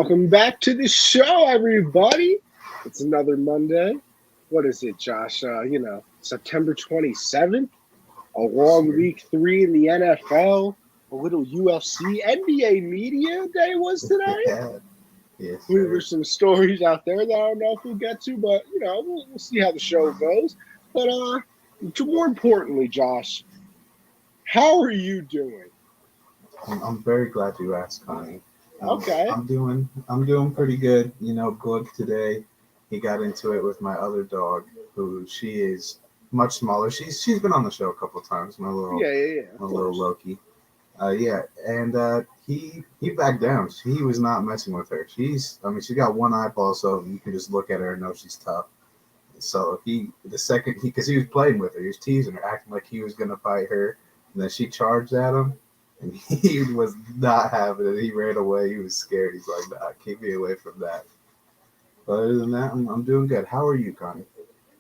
Welcome back to the show, everybody. It's another Monday. What is it, Josh? September 27th, a Yes, long sir. week 3 in the NFL, a little UFC, NBA Media Day was today. Yeah. Yes, There's sir. some stories out there that I don't know if we'll get to, but, we'll see how the show goes. But more importantly, Josh, how are you doing? I'm very glad you asked, Connie. Okay. I'm doing pretty good. Book today. He got into it with my other dog, who she is much smaller. She's been on the show a couple times. My little Yeah, of my little course. Loki. Yeah, and he backed down. He was not messing with her. She's got one eyeball, so you can just look at her and know she's tough. So because he was playing with her, he was teasing her, acting like he was gonna fight her, and then she charged at him, and he was not having it. He ran away. He was scared. He's like, "Nah, keep me away from that." But other than that, I'm doing good. How are you, Connie?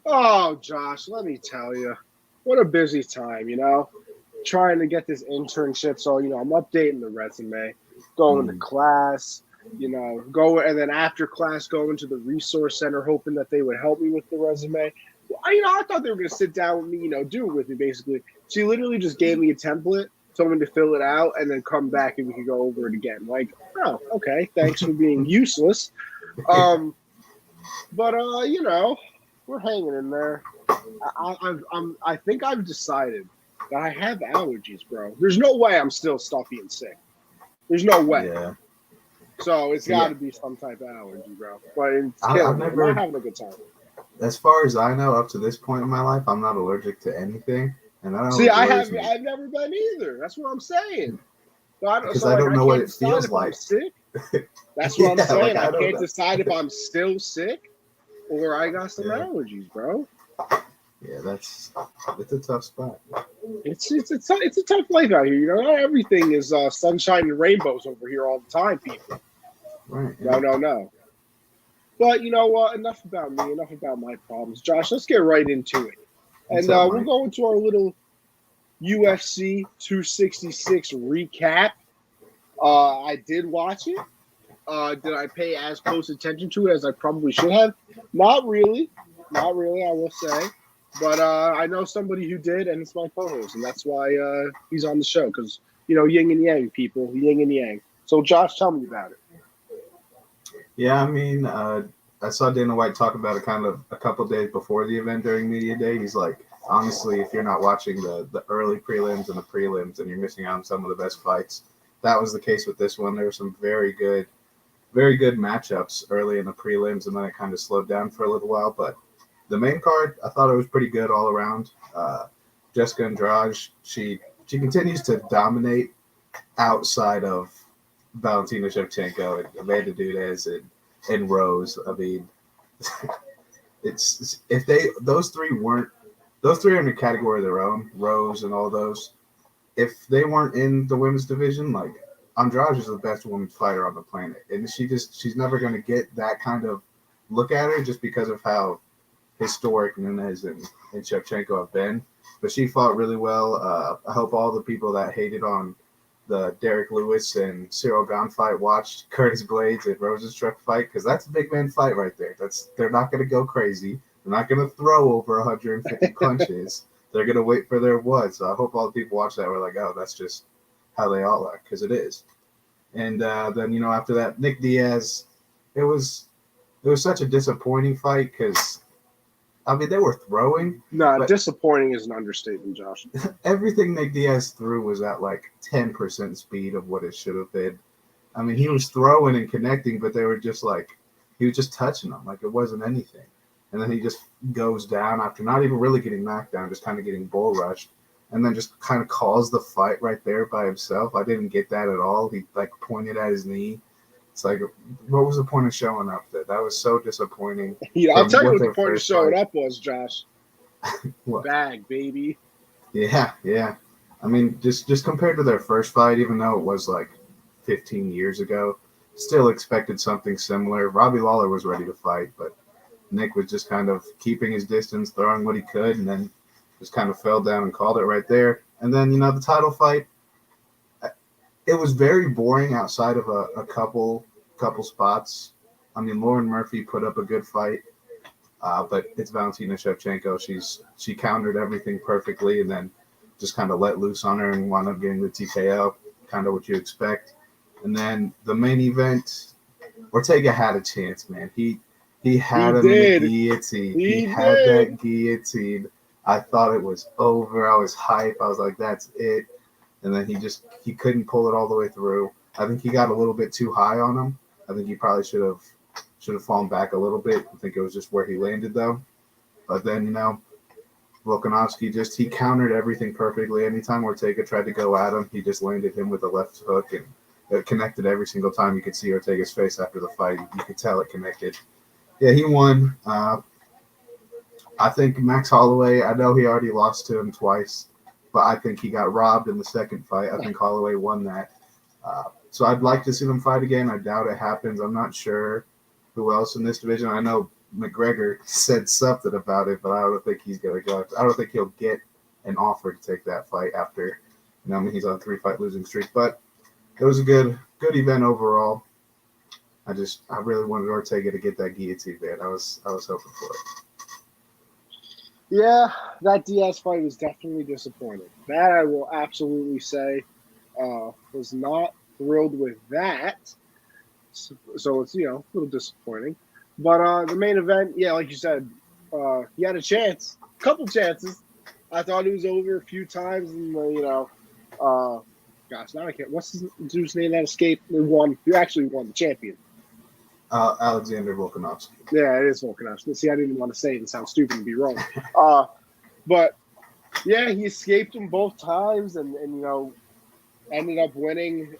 Oh, Josh, let me tell you, what a busy time, trying to get this internship. So, I'm updating the resume, going to Mm, class, go and then after class, going to the resource center, hoping that they would help me with the resume. Well, I thought they were going to sit down with me, do it with me, basically. She literally just gave me a template, told me to fill it out, and then come back and we could go over it again. Like, oh, okay, thanks for being useless. Um, but we're hanging in there. I think I've decided that I have allergies, bro. There's no way I'm still stuffy and sick. There's no way. yeah. So it's See, got to be some type of allergy, bro. But it's I've killing me. I'm not never, having a good time. as far as I know, up to this point in my life, I'm not allergic to anything, and that See, always worries me I've never been either. That's what I'm saying. because So I like don't I know what can't it decide feels if I'm like. sick. That's what I'm Yeah, like saying. I I don't can't know. decide if I'm still sick or I got some Yeah, allergies, bro. yeah, it's a tough spot. It's a tough life out here. Not everything is sunshine and rainbows over here all the time, people. Right. No, Yeah. no, no. But you know what? Enough about me. Enough about my problems. Josh, let's get right into it. What's And up, we'll Mike? go into our little UFC 266 recap. I did watch it. Did I pay as close attention to it as I probably should have? Not really. Not really, I will say. But I know somebody who did, and it's my co-host, and that's why he's on the show. Because, yin and yang, people. Yin and yang. So, Josh, tell me about it. Yeah, I saw Dana White talk about it kind of a couple days before the event during media day. He's like, honestly, if you're not watching the early prelims and the prelims, then you're missing out on some of the best fights. That was the case with this one. There were some very good matchups early in the prelims, and then it kind of slowed down for a little while. But the main card, I thought it was pretty good all around. Jessica Andrade, she continues to dominate outside of Valentina Shevchenko and Amanda Nunes and Rose. I mean, it's if they those three are in a category of their own, Rose and all those. If they weren't in the women's division, like Andrade is the best women's fighter on the planet, and she's never going to get that kind of look at her just because of how historic Nunes and Shevchenko have been. But she fought really well. I hope all the people that hated on the Derek Lewis and Cyril Gane fight watched Curtis Blades and Rosenstruck fight because that's a big man fight right there. They're not going to go crazy. They're not going to throw over 150 punches. They're going to wait for their one. So I hope all the people watch that were like, oh, that's just how they all are because it is. And then after that, Nick Diaz. It was such a disappointing fight because they were throwing, No, but disappointing is an understatement, Josh. everything Nick Diaz threw was at like 10% speed of what it should have been. He was throwing and connecting, but they were just like, he was just touching them like it wasn't anything. And then he just goes down after not even really getting knocked down, just kind of getting bull rushed, and then just kind of calls the fight right there by himself. I didn't get that at all. He like pointed at his knee. It's like, what was the point of showing up there? That was so disappointing I'll from tell you what what the their point of first showing fight. up was, Josh. What? Bag, baby. Yeah, yeah. Just compared to their first fight, even though it was like 15 years ago, still expected something similar. Robbie Lawler was ready to fight, but Nick was just kind of keeping his distance, throwing what he could, and then just kind of fell down and called it right there. And then, the title fight, it was very boring outside of a couple couple spots. I mean, Lauren Murphy put up a good fight, but it's Valentina Shevchenko. She countered everything perfectly and then just kind of let loose on her and wound up getting the TKO, kind of what you expect. And then the main event, Ortega had a chance, man. He had him in the guillotine. He had that guillotine. I thought it was over. I was hype. I was like, that's it. And then he couldn't pull it all the way through. I think he got a little bit too high on him. I think he probably should have fallen back a little bit. I think it was just where he landed though. But then, Volkanovski he countered everything perfectly. Anytime Ortega tried to go at him, he just landed him with a left hook, and it connected every single time. You could see Ortega's face after the fight. You could tell it connected. Yeah, he won. I think Max Holloway, I know he already lost to him twice, but I think he got robbed in the second fight. I think Holloway won that. So I'd like to see them fight again. I doubt it happens. I'm not sure who else in this division. I know McGregor said something about it, but I don't think he's going to go. I don't think he'll get an offer to take that fight after, he's on a 3-fight losing streak. But it was a good event overall. I really wanted Ortega to get that guillotine, man. I was hoping for it. Yeah, that Diaz fight was definitely disappointing. That I will absolutely say. Was not thrilled with that. So it's, a little disappointing. But the main event, yeah, like you said, he had a couple chances. I thought it was over a few times, and gosh, now I can't. What's his dude's name that escaped? He actually won the champion. Alexander Volkanovski. Yeah, it is Volkanovski. See, I didn't want to say it. It sounds stupid to be wrong. But yeah, he escaped him both times, and ended up winning.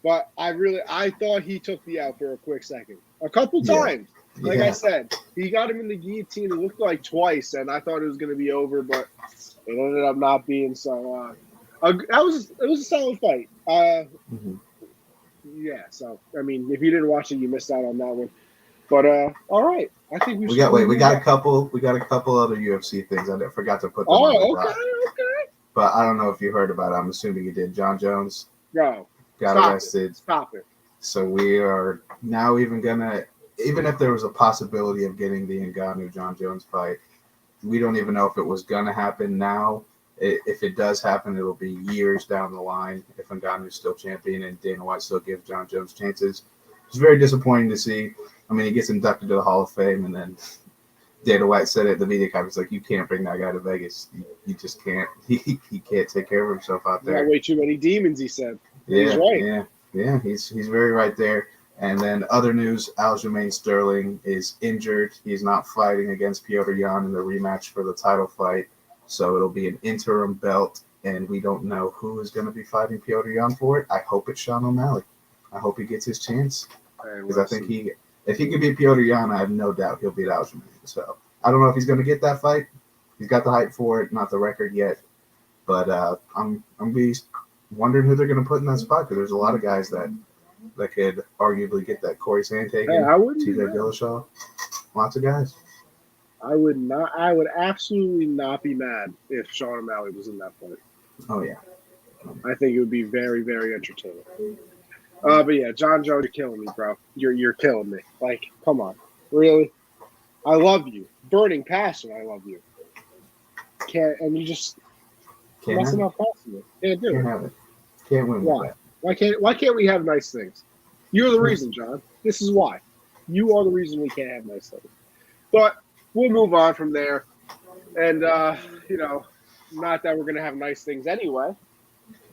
But I thought he took the out for a quick second. A couple times. Like I said, he got him in the guillotine. It looked like twice, and I thought it was going to be over, but it ended up not being. So it was a solid fight. Yeah. So I mean, if you didn't watch it, you missed out on that one. But all right, I think we got a couple other UFC things. I forgot to put them on the doc. Okay. But I don't know if you heard about it. I'm assuming you did. John Jones got arrested. Stop it. So we are now even if there was a possibility of getting the Ngannou-John Jones fight, we don't even know if it was going to happen now. If it does happen, it'll be years down the line if Ngannou's still champion and Dana White still gives John Jones chances. It's very disappointing to see. I mean, he gets inducted to the Hall of Fame, and then Dana White said it at the media conference, like, you can't bring that guy to Vegas. You just can't. He can't take care of himself out there. Got way too many demons, he said. Yeah, he's right. Yeah, he's very right there. And then other news, Aljamain Sterling is injured. He's not fighting against Petr Yan in the rematch for the title fight. So it'll be an interim belt, and we don't know who is going to be fighting Petr Yan for it. I hope it's Sean O'Malley. I hope he gets his chance. Because I think if he can beat Petr Yan, I have no doubt he'll beat Aljamain. So I don't know if he's going to get that fight. He's got the hype for it, not the record yet. But I'm wondering who they're going to put in that spot, because there's a lot of guys that could arguably get that. Corey Sandhagen, TJ Dillashaw, lots of guys. I would absolutely not be mad if Sean O'Malley was in that fight. Oh, yeah. I think it would be very, very entertaining. But yeah, John Jones, you're killing me, bro. You're killing me. Like, come on. Really? I love you. Burning passion, I love you. And you just messing up possible. Can't do it. Can't have it. Can't win. Why? Why can't we have nice things? You're the reason, John. This is why. You are the reason we can't have nice things. But we'll move on from there. And not that we're gonna have nice things anyway.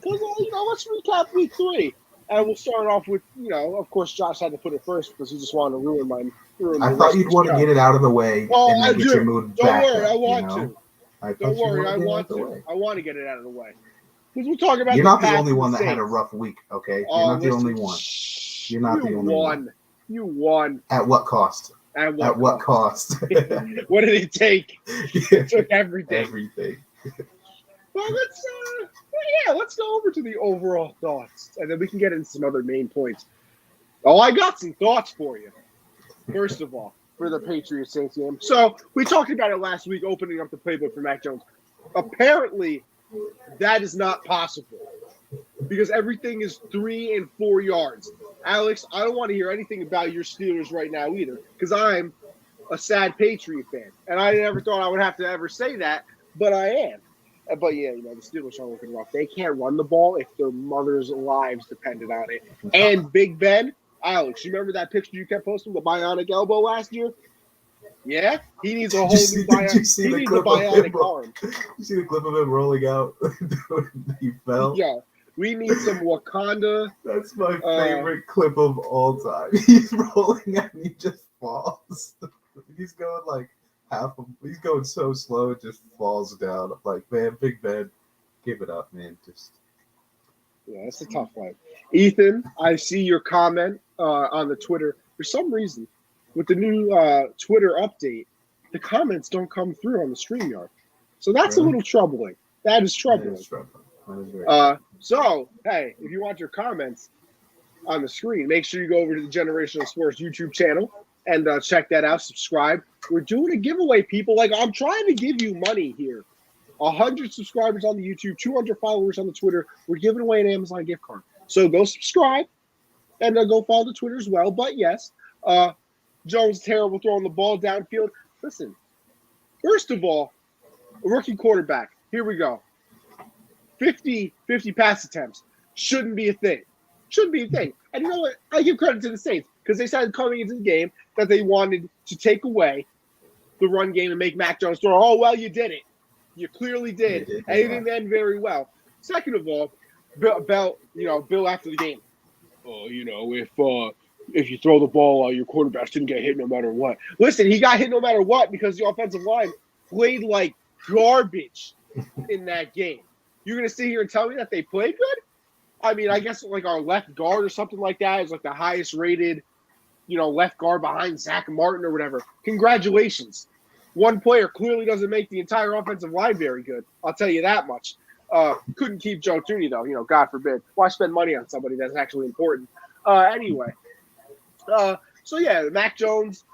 Because let's recap week 3. And we'll start off with, of course, Josh had to put it first because he just wanted to ruin my I thought you'd want to get it out of the way and then get your mood back. Don't worry, up, I want to. Don't worry, I want to. I want to get it out of the way. Because we're talking about. You're not the only one that had a rough week, okay? You're not the only one. You're not the only one. You won. At what cost? At what cost? What did it take? It took everything. Everything. Well, let's go over to the overall thoughts, and then we can get into some other main points. Oh, I got some thoughts for you. First of all, for the Patriots Saints game. So we talked about it last week, opening up the playbook for Mac Jones. Apparently, that is not possible because everything is 3 and 4 yards. Alex, I don't want to hear anything about your Steelers right now either, because I'm a sad Patriot fan, and I never thought I would have to ever say that, but I am. But yeah, the Steelers are looking rough. They can't run the ball if their mothers' lives depended on it. And Big Ben, Alex, you remember that picture you kept posting, the bionic elbow last year? Yeah, he needs a whole new bionic. He needs a bionic arm. You see the clip of him rolling out? He fell. Yeah, we need some Wakanda. That's my favorite clip of all time. He's rolling out and he just falls. He's going like he's going so slow it just falls down. I'm like, man, Big Ben, give it up, man. Yeah, it's a tough one. Ethan, I see your comment on the Twitter. For some reason, with the new Twitter update, the comments don't come through on the StreamYard. So that's a little troubling. That is troubling. That is troubling. So, hey, if you want your comments on the screen, make sure you go over to the Generational Sports YouTube channel and check that out. Subscribe. We're doing a giveaway, people. Like, I'm trying to give you money here. 100 subscribers on the YouTube, 200 followers on the Twitter. We're giving away an Amazon gift card. So go subscribe and go follow the Twitter as well. But yes, Jones terrible throwing the ball downfield. Listen, first of all, a rookie quarterback. Here we go. 50 pass attempts. Shouldn't be a thing. Shouldn't be a thing. And you know what? I give credit to the Saints because they said coming into the game that they wanted to take away the run game and make Mac Jones throw. Oh, well, you did it. You clearly did. And it didn't end very well. Second of all, Bill after the game. If you throw the ball, your quarterback didn't get hit no matter what. Listen, he got hit no matter what because the offensive line played like garbage in that game. You're going to sit here and tell me that they played good? I mean, I guess like our left guard or something like that is like the highest rated, left guard behind Zach Martin or whatever. Congratulations. One player clearly doesn't make the entire offensive line very good. I'll tell you that much. Couldn't keep Joe Thuney, though. God forbid. Why spend money on somebody that's actually important? Anyway. So, yeah, Mac Jones,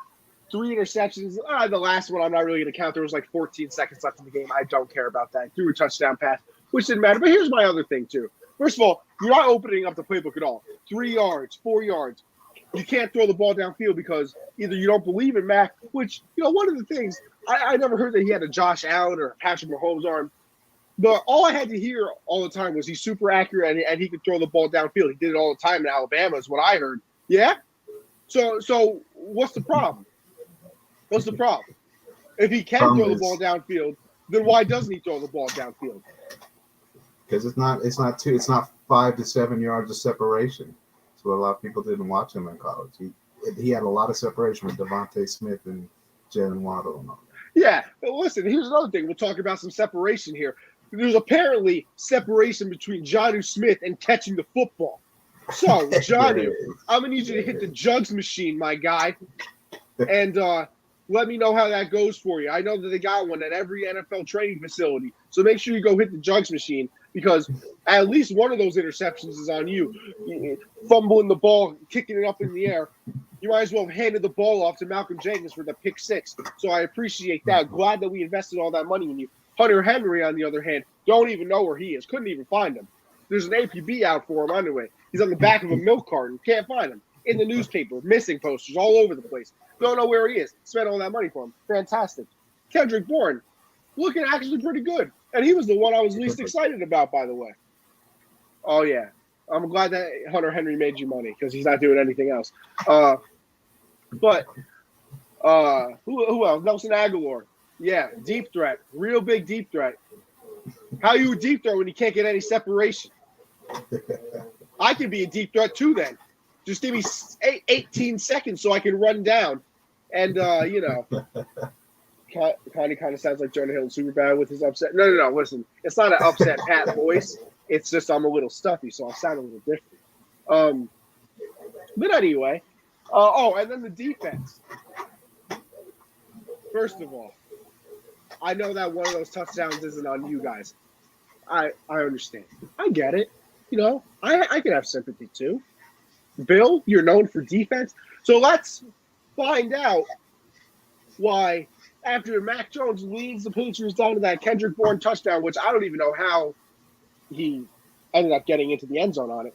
3 interceptions. The last one I'm not really going to count. There was like 14 seconds left in the game. I don't care about that. Threw a touchdown pass, which didn't matter. But here's my other thing, too. First of all, you're not opening up the playbook at all. 3 yards, 4 yards. You can't throw the ball downfield because either you don't believe in Mac, which, one of the things, I never heard that he had a Josh Allen or a Patrick Mahomes arm. But all I had to hear all the time was he's super accurate and he could throw the ball downfield. He did it all the time in Alabama is what I heard. Yeah? So what's the problem? What's the problem? If he can throw the ball downfield, then why doesn't he throw the ball downfield? Because it's not 5 to 7 yards of separation. That's what a lot of people didn't watch him in college. He had a lot of separation with Devontae Smith and Jalen Waddle and all. Yeah, but listen, here's another thing. We'll talk about some separation here. There's apparently separation between Jonnu Smith and catching the football. So, Jonnu, I'm going to need you to hit the jugs machine, my guy, and let me know how that goes for you. I know that they got one at every NFL training facility, so make sure you go hit the jugs machine because at least one of those interceptions is on you. Fumbling the ball, kicking it up in the air. You might as well have handed the ball off to Malcolm Jenkins for the pick 6. So I appreciate that. Glad that we invested all that money in you. Hunter Henry, on the other hand, don't even know where he is. Couldn't even find him. There's an APB out for him anyway. He's on the back of a milk carton. Can't find him. In the newspaper, missing posters all over the place. Don't know where he is. Spent all that money for him. Fantastic. Kendrick Bourne, looking actually pretty good. And he was the one I was least excited about, by the way. Oh, yeah. I'm glad that Hunter Henry made you money because he's not doing anything else. But who else? Nelson Aguilar. Yeah, deep threat. Real big deep threat. How you a deep threat when you can't get any separation? I can be a deep threat too then. Just give me 18 seconds so I can run down. And, kind of sounds like Jonah Hill and Superbad with his upset. No. Listen, it's not an upset Pat voice. It's just I'm a little stuffy, so I sound a little different. But anyway. And then the defense. First of all, I know that one of those touchdowns isn't on you guys. I understand. I get it. I can have sympathy too. Bill, you're known for defense. So let's find out why after Mac Jones leads the Patriots down to that Kendrick Bourne touchdown, which I don't even know how he ended up getting into the end zone on it.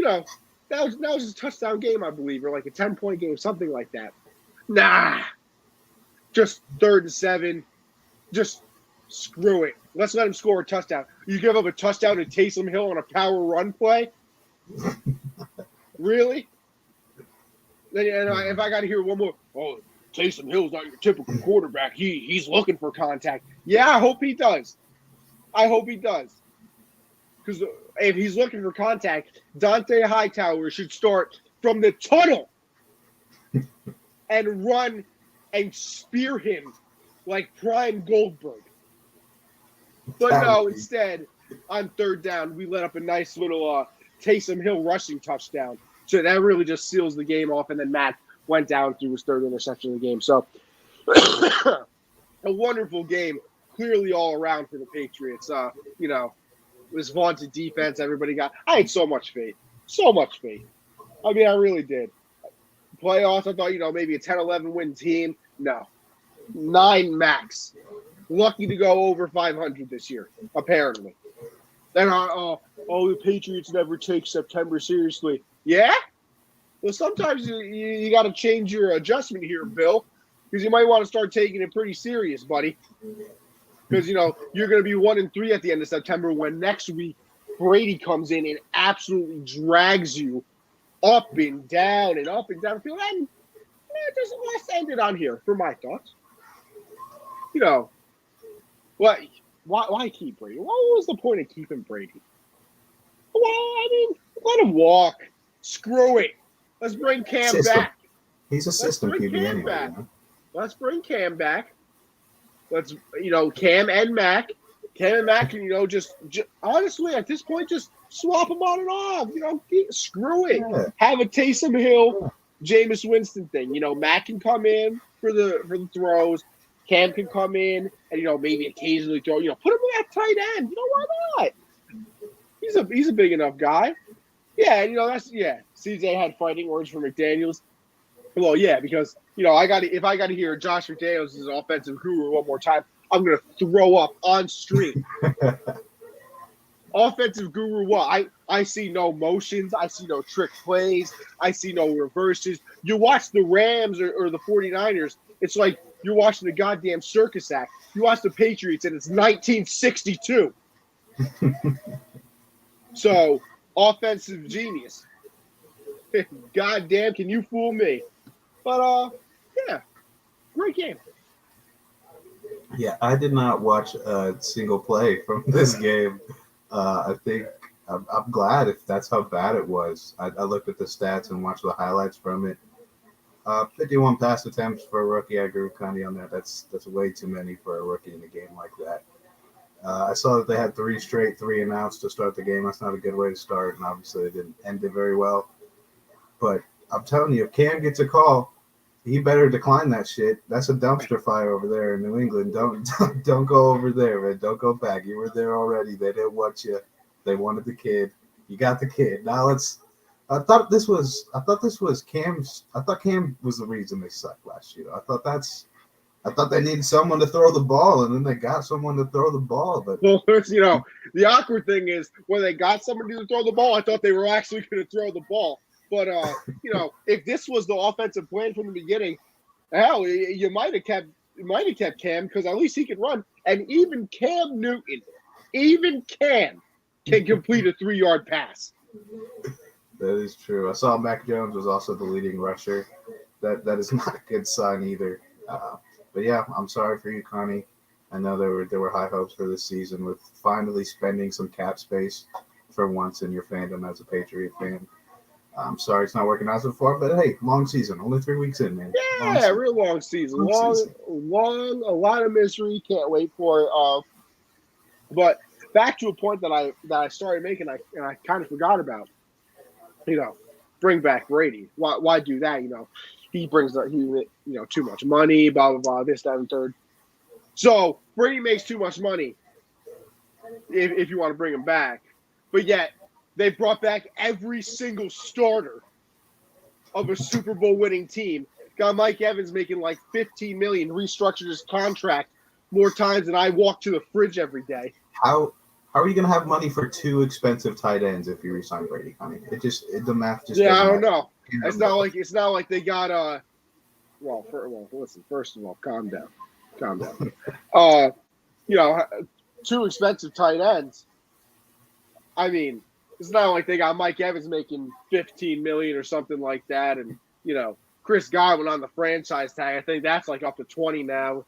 that was a touchdown game, I believe, or like a 10-point game, something like that. Nah, just 3rd and 7. Just screw it. Let's let him score a touchdown. You give up a touchdown to Taysom Hill on a power run play? Really? And if I got to hear one more, Taysom Hill's not your typical quarterback. He's looking for contact. Yeah, I hope he does. Because if he's looking for contact, Dante Hightower should start from the tunnel and run and spear him like Prime Goldberg. But no, instead, on 3rd down, we let up a nice little Taysom Hill rushing touchdown. So that really just seals the game off, and then Matt went down through his 3rd interception of the game. So a wonderful game, clearly all around for the Patriots. This vaunted defense everybody got. I had so much faith. I mean, I really did. Playoffs, I thought, maybe a 10-11 win team. No. 9 max. Lucky to go over 500 this year, apparently. Then, the Patriots never take September seriously. Yeah? Well, sometimes you got to change your adjustment here, Bill, because you might want to start taking it pretty serious, buddy. Because, you're going to be 1-3 at the end of September when next week Brady comes in and absolutely drags you up and down and up and down the field. And let's end it on here for my thoughts. Why keep Brady? What was the point of keeping Brady? Well, I mean, let him walk. Screw it. Let's bring Cam back. He's a system QB anyway. Let's bring Cam back. Let's, Cam and Mac. Cam and Mac can, just honestly, at this point, just swap them on and off. Screw it. Yeah. Have a Taysom Hill, Jameis Winston thing. Mac can come in for the throws. Cam can come in and, maybe occasionally throw, put him at tight end. Why not? He's a big enough guy. Yeah, CJ had fighting words for McDaniels. Well, yeah, because, if I got to hear Josh McDaniels as an offensive guru one more time, I'm going to throw up on stream. Offensive guru, what? I see no motions. I see no trick plays. I see no reverses. You watch the Rams or the 49ers, it's like you're watching the goddamn circus act. You watch the Patriots, and it's 1962. So, offensive genius. Goddamn, can you fool me? But, yeah, great game. Yeah, I did not watch a single play from this game. I think I'm glad if that's how bad it was. I looked at the stats and watched the highlights from it. 51 pass attempts for a rookie. I agree with Connie on that. That's way too many for a rookie in a game like that. I saw that they had 3 straight 3-and-outs to start the game. That's not a good way to start, and obviously they didn't end it very well. But I'm telling you, if Cam gets a call, he better decline that shit. That's a dumpster fire over there in New England. Don't go over there, man. Don't go back. You were there already. They didn't want you. They wanted the kid. You got the kid. Now I thought this was Cam's. I thought Cam was the reason they sucked last year. I thought they needed someone to throw the ball, and then they got someone to throw the ball. But the awkward thing is when they got someone to throw the ball, I thought they were actually going to throw the ball. But if this was the offensive plan from the beginning, hell, you might have kept Cam because at least he can run. And even Cam Newton, can complete a 3-yard pass. That is true. I saw Mac Jones was also the leading rusher. That is not a good sign either. But yeah, I'm sorry for you, Connie. I know there were high hopes for this season with finally spending some cap space for once in your fandom as a Patriot fan. I'm sorry it's not working out so far, but hey, long season. Only 3 weeks in, man. Yeah, real long season. Long, a lot of misery. Can't wait for it. But back to a point that I started making, and I kind of forgot about. Bring back Brady. Why do that? He brings too much money. Blah blah blah. This, that, and third. So Brady makes too much money. If you want to bring him back, but yet. They brought back every single starter of a Super Bowl winning team. Got Mike Evans making like $15 million, restructured his contract more times than I walk to the fridge every day. How How are you going to have money for 2 expensive tight ends if you resign Brady? I mean, the math just Yeah, I doesn't don't add know. up. It's not like they got listen. First of all, calm down. You know, 2 expensive tight ends. I mean, it's not like they got Mike Evans making $15 million or something like that, and Chris Godwin on the franchise tag. I think that's like up to 20 now.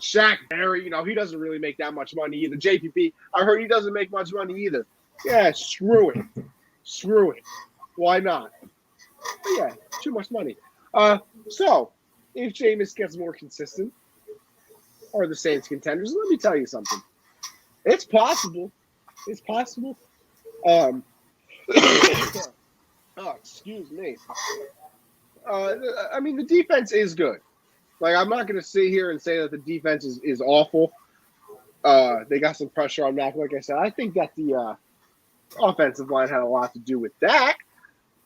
Shaq Barry, he doesn't really make that much money either. JPP, I heard he doesn't make much money either. Yeah, screw it. Why not? But yeah, too much money. So if Jameis gets more consistent, are the Saints contenders? Let me tell you something. It's possible. Oh, excuse me. I mean, the defense is good. Like, I'm not going to sit here and say that the defense is awful. They got some pressure on Mac, like I said. I think that the offensive line had a lot to do with that.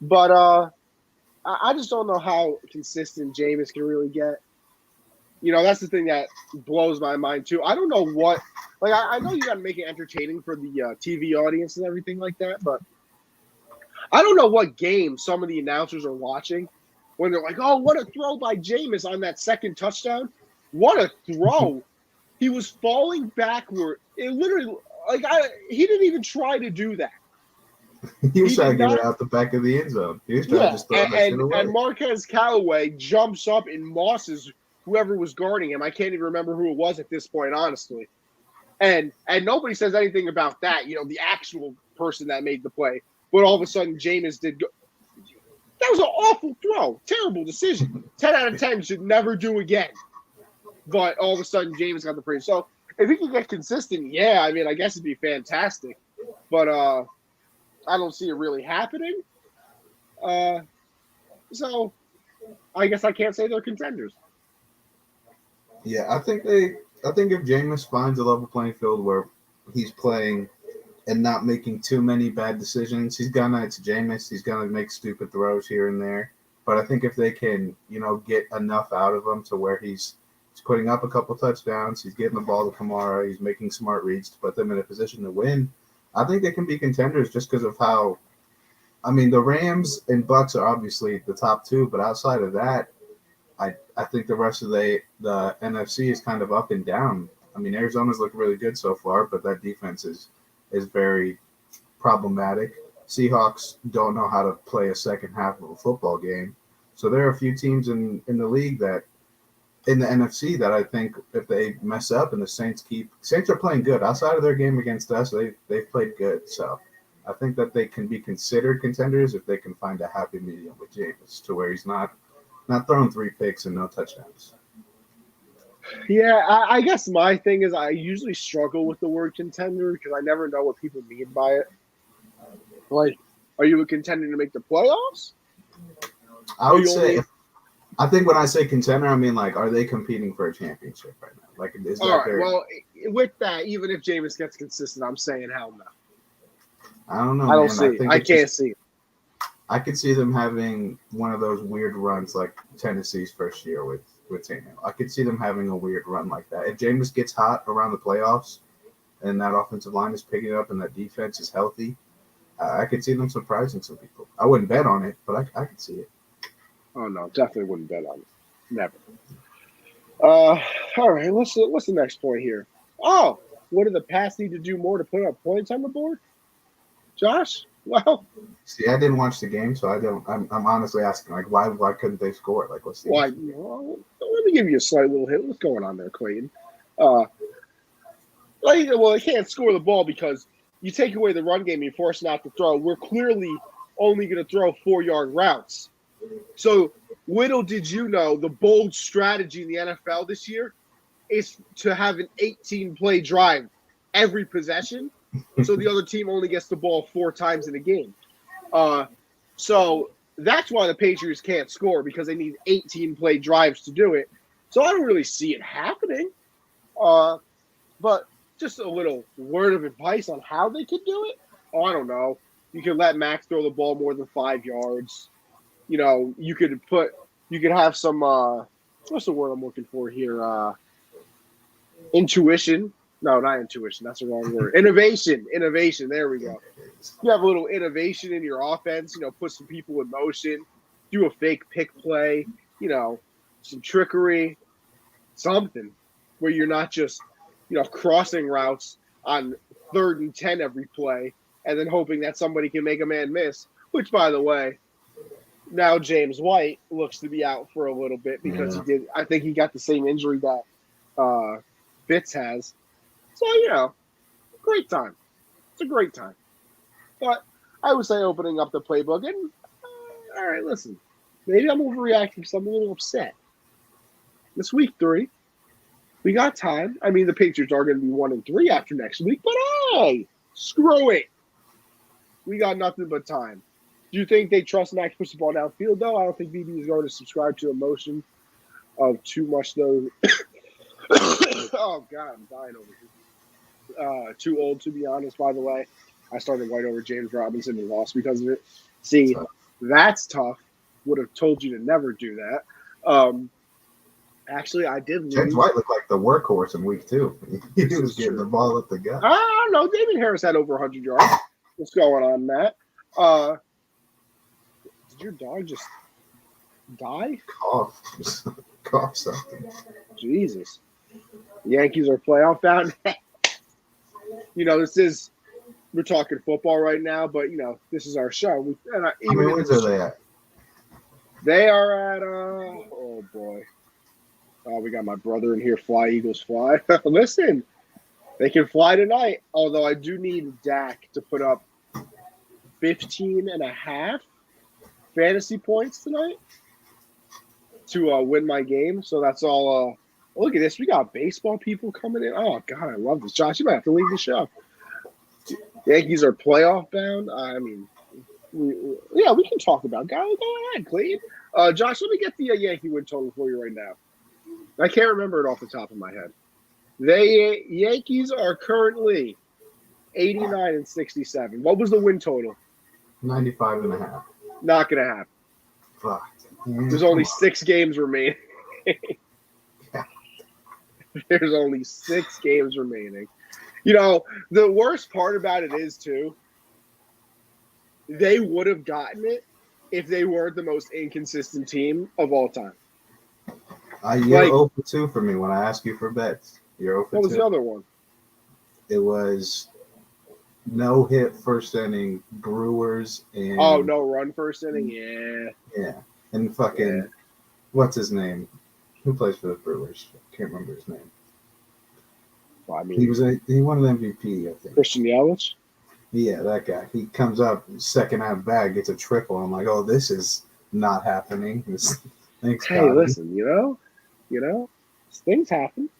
But I just don't know how consistent Jameis can really get. That's the thing that blows my mind, too. I don't know what – like, I know you got to make it entertaining for the TV audience and everything like that, but I don't know what game some of the announcers are watching when they're like, oh, what a throw by Jameis on that second touchdown. What a throw. He was falling backward. It literally – he didn't even try to do that. He was trying to get it out the back of the end zone. He was trying to just throw that shit away. And Marquez Callaway jumps up and mosses whoever was guarding him. I can't even remember who it was at this point, honestly. And nobody says anything about that, the actual person that made the play. But all of a sudden, Jameis did go. That was an awful throw. Terrible decision. 10 out of 10 should never do again. But all of a sudden, Jameis got the praise. So if he can get consistent, yeah, I mean, I guess it'd be fantastic. But I don't see it really happening. So I guess I can't say they're contenders. Yeah, I think if Jameis finds a level playing field where he's playing and not making too many bad decisions, it's Jameis. He's gonna make stupid throws here and there. But I think if they can, get enough out of him to where he's putting up a couple touchdowns, he's getting the ball to Kamara, he's making smart reads to put them in a position to win, I think they can be contenders just because of how. I mean, the Rams and Bucks are obviously the top 2, but outside of that, I think the rest of the NFC is kind of up and down. I mean, Arizona's looked really good so far, but that defense is very problematic. Seahawks don't know how to play a second half of a football game. So there are a few teams in the league that in the NFC that I think if they mess up and the Saints are playing good. Outside of their game against us, they've played good. So I think that they can be considered contenders if they can find a happy medium with Jameis to where he's not throwing 3 picks and no touchdowns. Yeah, I guess my thing is I usually struggle with the word contender because I never know what people mean by it. Like, are you a contender to make the playoffs? I would say, I think when I say contender, I mean, like, are they competing for a championship right now? Like, is that all right, well, with that, even if Jameis gets consistent, I'm saying hell no. I don't know. I don't see it. I can't see it. I could see them having one of those weird runs like Tennessee's first year with Tannehill. I could see them having a weird run like that. If Jameis gets hot around the playoffs and that offensive line is picking up and that defense is healthy, I could see them surprising some people. I wouldn't bet on it, but I could see it. Oh, no, definitely wouldn't bet on it. Never. All right, what's the next point here? Oh, what do the Pats need to do more to put up points on the board? Josh? Well, see, I didn't watch the game, so I don't. I'm honestly asking, like, why couldn't they score? Like, what's the why? Well, let me give you a slight little hint. What's going on there, Clayton? They can't score the ball because you take away the run game, you force them out to throw. We're clearly only going to throw 4-yard routes. So, little did you know, the bold strategy in the NFL this year is to have an 18-play drive every possession. So the other team only gets the ball 4 times in a game. So that's why the Patriots can't score, because they need 18-play drives to do it. So I don't really see it happening. But just a little word of advice on how they could do it. Oh, I don't know. You could let Max throw the ball more than 5 yards. You could have some what's the word I'm looking for here? Intuition. No, not intuition. That's the wrong word. Innovation. There we go. You have a little innovation in your offense. Put some people in motion. Do a fake pick play. Some trickery. Something where you're not just, crossing routes on 3rd and 10 every play and then hoping that somebody can make a man miss. Which, by the way, now James White looks to be out for a little bit because I think he got the same injury that Fitz has. So, great time. It's a great time. But I would say opening up the playbook and, all right, listen, maybe I'm overreacting because I'm a little upset. This week 3, we got time. I mean, the Patriots are going to be 1-3 after next week, but hey, screw it. We got nothing but time. Do you think they trust Max to push the ball downfield, though? I don't think BB is going to subscribe to a motion of too much, though. Oh, God, I'm dying over here. Too old, to be honest, by the way. I started White over James Robinson and lost because of it. See, that's tough. Would have told you to never do that. Actually, I did lose. James White looked like the workhorse in week 2. He was getting the ball up the gut. I don't know. David Harris had over 100 yards. What's going on, Matt? Did your dog just die? Cough something. Jesus. The Yankees are playoff bound. We're talking football right now, but, this is our show. How many wins are they at? They are at, oh, boy. We got my brother in here. Fly, Eagles, fly. Listen, they can fly tonight, although I do need Dak to put up 15.5 fantasy points tonight to win my game. So that's all. Look at this. We got baseball people coming in. Oh, God, I love this. Josh, you might have to leave the show. Yankees are playoff bound. I mean, we can talk about it. Go ahead, Clayton. Josh, let me get the Yankee win total for you right now. I can't remember it off the top of my head. The Yankees are currently 89-67. What was the win total? 95.5. Not going to happen. Fuck. There's only 6 games remaining. There's only 6 games remaining. The worst part about it is, too, they would have gotten it if they weren't the most inconsistent team of all time. You're 0 for 2 for me when I ask you for bets. You're 0 for 2. What was the other one? It was no hit first inning Brewers and no run first inning. Yeah, and fucking what's his name? Who plays for the Brewers? I can't remember his name. Well, I mean, he won an MVP, I think. Christian Yelich. Yeah, that guy. He comes up second at bat, gets a triple. I'm like, oh, this is not happening. Thanks, hey, God. listen, things happen.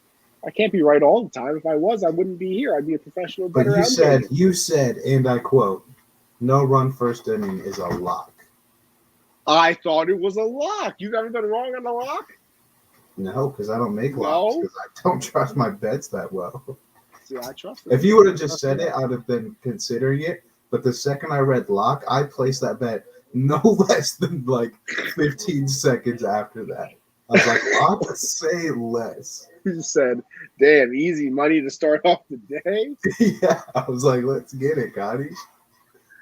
I can't be right all the time. If I was, I wouldn't be here. I'd be a professional. But you said, and I quote, no run first inning is a lock. I thought it was a lock. You've ever been wrong on the lock? No, because I don't make locks because I don't trust my bets that well. See, I trust it. If you would have just said it, I would have been considering it. But the second I read lock, I placed that bet no less than 15 seconds after that. I was like, lock, say less. You said, damn, easy money to start off the day. Yeah, I was like, let's get it, Gotti.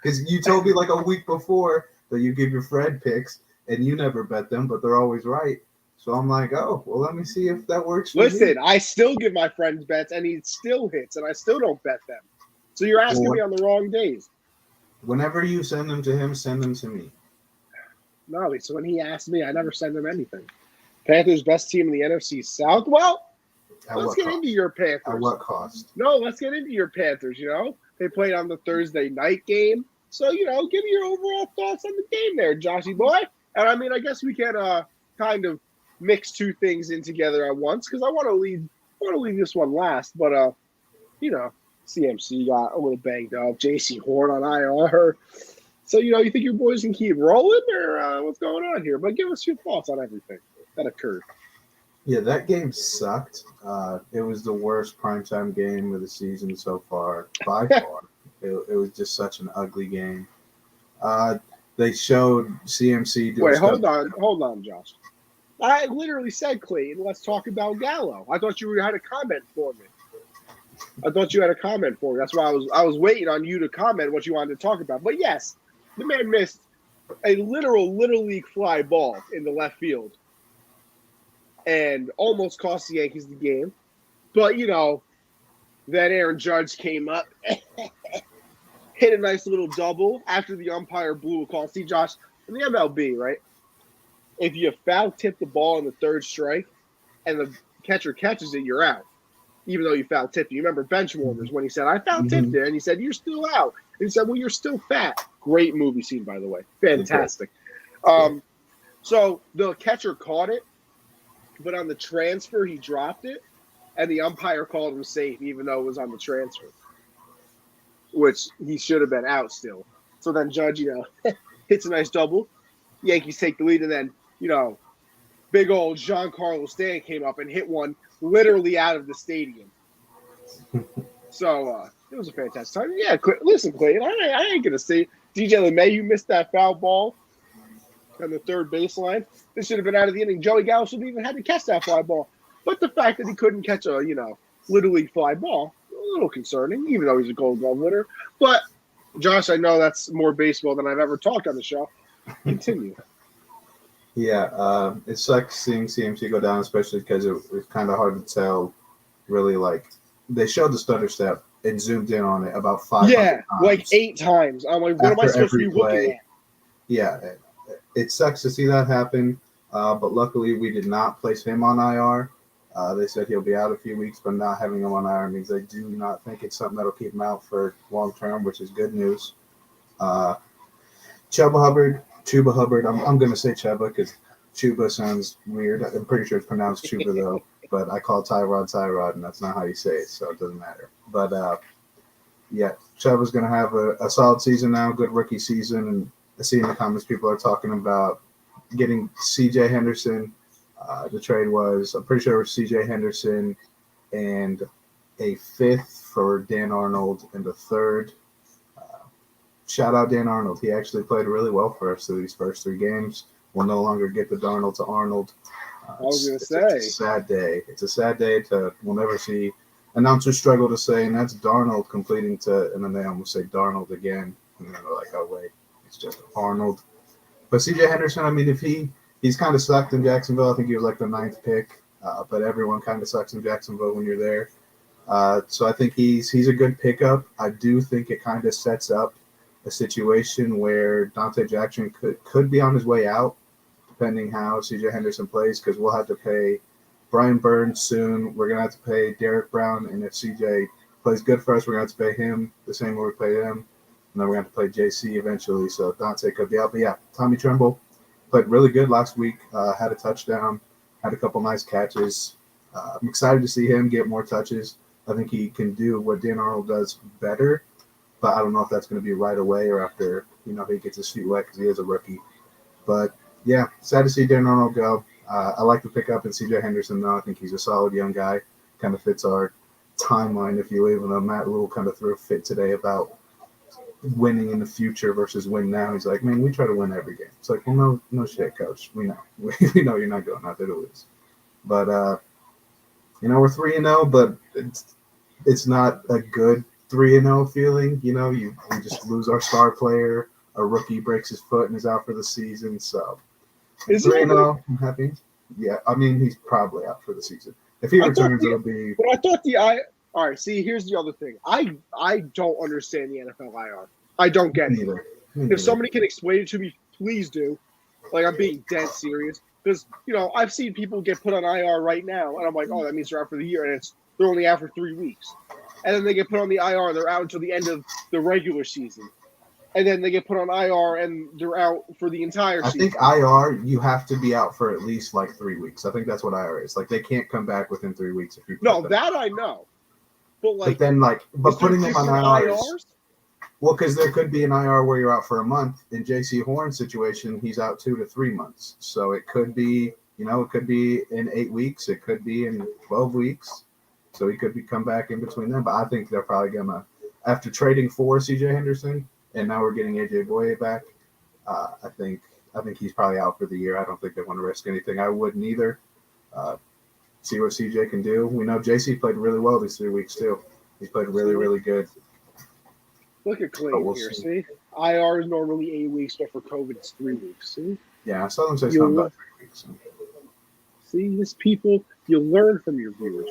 Because you told me a week before that you give your friend picks and you never bet them, but they're always right. So I'm like, oh, well, let me see if that works for Listen, me. I still give my friends bets, and he still hits, and I still don't bet them. So you're asking me on the wrong days. Whenever you send them to him, send them to me. No, so when he asked me, I never send him anything. Panthers' best team in the NFC South? Well, let's get into your Panthers. At what cost? No, let's get into your Panthers, They played on the Thursday night game. So, give me your overall thoughts on the game there, Joshy boy. And, I guess we can kind of mix 2 things in together at once because I want to leave this one last. But, CMC got a little banged up. JC Horn on IR. So, you think your boys can keep rolling or what's going on here? But give us your thoughts on everything that occurred. Yeah, that game sucked. It was the worst primetime game of the season so far, by far. It was just such an ugly game. They showed CMC doing stuff. Hold on, Josh. I literally said, Clayton, let's talk about Gallo. I thought you had a comment for me. I thought you had a comment for me. That's why I was waiting on you to comment what you wanted to talk about. But yes, the man missed a little league fly ball in the left field and almost cost the Yankees the game. But then Aaron Judge came up, hit a nice little double after the umpire blew a call. See, Josh, in the MLB, right? If you foul tip the ball in the third strike and the catcher catches it, you're out. Even though you foul tipped it. You remember Benchwarmers when he said, I foul tipped it. And he said, you're still out. And he said, well, you're still fat. Great movie scene, by the way. Fantastic. So the catcher caught it, but on the transfer, he dropped it. And the umpire called him safe, even though it was on the transfer, which he should have been out still. So then Judge, hits a nice double. Yankees take the lead, and then, big old Giancarlo Stanton came up and hit one literally out of the stadium. So it was a fantastic time. Yeah, listen, Clayton, I ain't going to say DJ LeMahieu missed that foul ball on the third baseline. This should have been out of the inning. Joey Gallo should have even had to catch that fly ball. But the fact that he couldn't catch a, Little League fly ball, a little concerning, even though he's a Gold Glove winner. But, Josh, I know that's more baseball than I've ever talked on the show. Continue. Yeah, it sucks seeing CMC go down, especially because it's kind of hard to tell, really, they showed the stutter step and zoomed in on it about 5 times. Like 8 times. I'm like, what am I supposed to be looking at? Yeah, it sucks to see that happen, but luckily we did not place him on IR. They said he'll be out a few weeks, but not having him on IR means they do not think it's something that'll keep him out for long term, which is good news. Chuba Hubbard, I'm going to say Chuba because Chuba sounds weird. I'm pretty sure it's pronounced Chuba, though, but I call Tyrod, and that's not how you say it, so it doesn't matter. But, Chuba's going to have a solid season now, good rookie season, and I see in the comments people are talking about getting C.J. Henderson. The trade was, I'm pretty sure it was C.J. Henderson and a 5th for Dan Arnold and a 3rd. Shout out Dan Arnold. He actually played really well for us through these first 3 games. We'll no longer get the Darnold to Arnold. I was going to say. It's a sad day. It's a sad day we'll never see announcers struggle to say, and that's Darnold completing to, and then they almost say Darnold again. And then they're like, oh, wait, it's just Arnold. But C.J. Henderson, I mean, if he's kind of sucked in Jacksonville. I think he was like the 9th pick, but everyone kind of sucks in Jacksonville when you're there. So I think he's a good pickup. I do think it kind of sets up a situation where Dante Jackson could be on his way out, depending how C.J. Henderson plays, because we'll have to pay Brian Burns soon. We're going to have to pay Derek Brown, and if C.J. plays good for us, we're going to have to pay him the same way we paid him, and then we're going to have to play J.C. eventually, so Dante could be out. But, yeah, Tommy Tremble played really good last week, had a touchdown, had a couple nice catches. I'm excited to see him get more touches. I think he can do what Dan Arnold does better, but I don't know if that's going to be right away or after, he gets his feet wet because he is a rookie. But, yeah, sad to see Dan Arnold go. I like the pickup in C.J. Henderson, though. I think he's a solid young guy. Kind of fits our timeline, if you will, even though Matt Rule kind of threw a fit today about winning in the future versus win now. He's like, man, we try to win every game. It's like, well, no shit, coach. We know. We know you're not going out there to lose. But, we're 3-0, but it's not a good 3-0 feeling. We just lose our star player. A rookie breaks his foot and is out for the season. So, 3-0, I'm happy. Yeah, I mean, he's probably out for the season. If he returns, it'll be. But I thought all right, see, here's the other thing. I don't understand the NFL IR. I don't get it. If somebody can explain it to me, please do. Like, I'm being dead serious. Because, I've seen people get put on IR right now, and I'm like, oh, that means they're out for the year, and they're only out for 3 weeks. And then they get put on the IR, and they're out until the end of the regular season. And then they get put on IR, and they're out for the entire season. I think IR, you have to be out for at least, 3 weeks. I think that's what IR is. They can't come back within 3 weeks if you. No, that I know. But then putting them on IR is, well, because there could be an IR where you're out for a month. In J.C. Horn's situation, he's out 2 to 3 months. So it could be, it could be in 8 weeks. It could be in 12 weeks. So he could come back in between them. But I think they're probably gonna, after trading for C.J. Henderson, and now we're getting A.J. Boye back. I think he's probably out for the year. I don't think they want to risk anything. I wouldn't either. See what CJ can do. We know JC played really well these 3 weeks too. He's played really, really good. Look at Clayton here. See? IR is normally 8 weeks, but for COVID, it's 3 weeks. See? Yeah, I saw them say something about 3 weeks. See, this people, you learn from your viewers.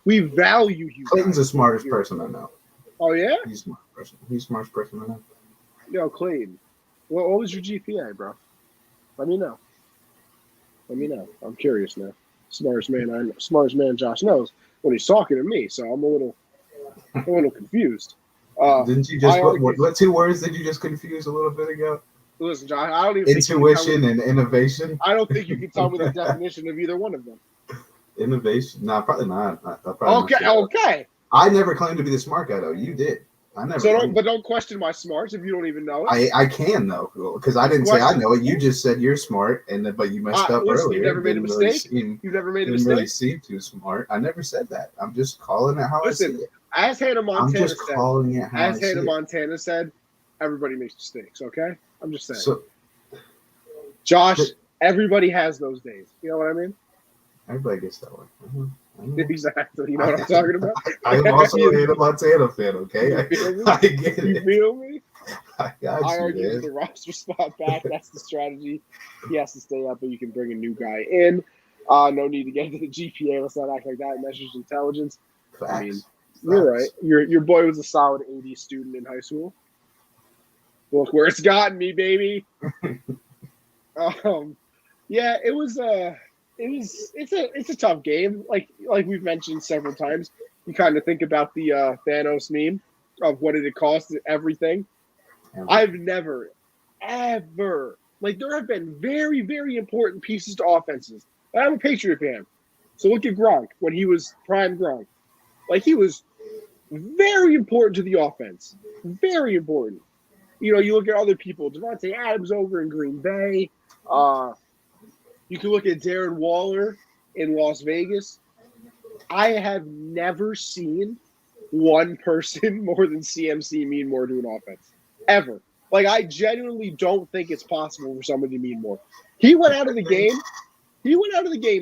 We value you. Clayton's the smartest person I know. Oh, yeah? He's the smartest person. He's the smartest person I know. Yo, Clayton, what was your GPA, bro? Let me know. I'm curious now. Smartest man Josh knows when he's talking to me, so I'm a little confused. Didn't you just what 2 words did you just confuse a little bit ago? Listen, Josh, I don't even intuition and innovation. I don't think you can tell me the definition of either one of them. Innovation? No, probably not. Okay. I never claimed to be the smart guy though. You did. I never. So don't question my smarts if you don't even know it. I can though, because I didn't say I know it. You just said you're smart, but you messed up earlier. You've never made a mistake. You've never made a mistake. Didn't really seem too smart. I never said that. I'm just calling it how I see it. As Hannah Montana said. I'm just calling it how I see it. As Hannah Montana said, everybody makes mistakes. Okay, I'm just saying. So, Josh, everybody has those days. You know what I mean? Everybody gets that way. Exactly. You know what I'm talking about? I'm also a Hannah Montana fan, okay? I get it. You feel me? I got I argue with the roster spot back. That's the strategy. He has to stay up, but you can bring a new guy in. No need to get into the GPA. Let's not act like that. Measures intelligence. Facts. I mean, you're right. Your boy was a solid 80 student in high school. Look where it's gotten me, baby. Yeah, it was it's a tough game. Like we've mentioned several times, you kind of think about the Thanos meme of what did it cost, everything. I've never, ever, there have been very, very important pieces to offenses. I'm a Patriot fan. So look at Gronk when he was prime Gronk. He was very important to the offense. Very important. You look at other people. Devontae Adams over in Green Bay. You can look at Darren Waller in Las Vegas. I have never seen one person more than CMC mean more to an offense. Ever. I genuinely don't think it's possible for somebody to mean more. He went out of the game.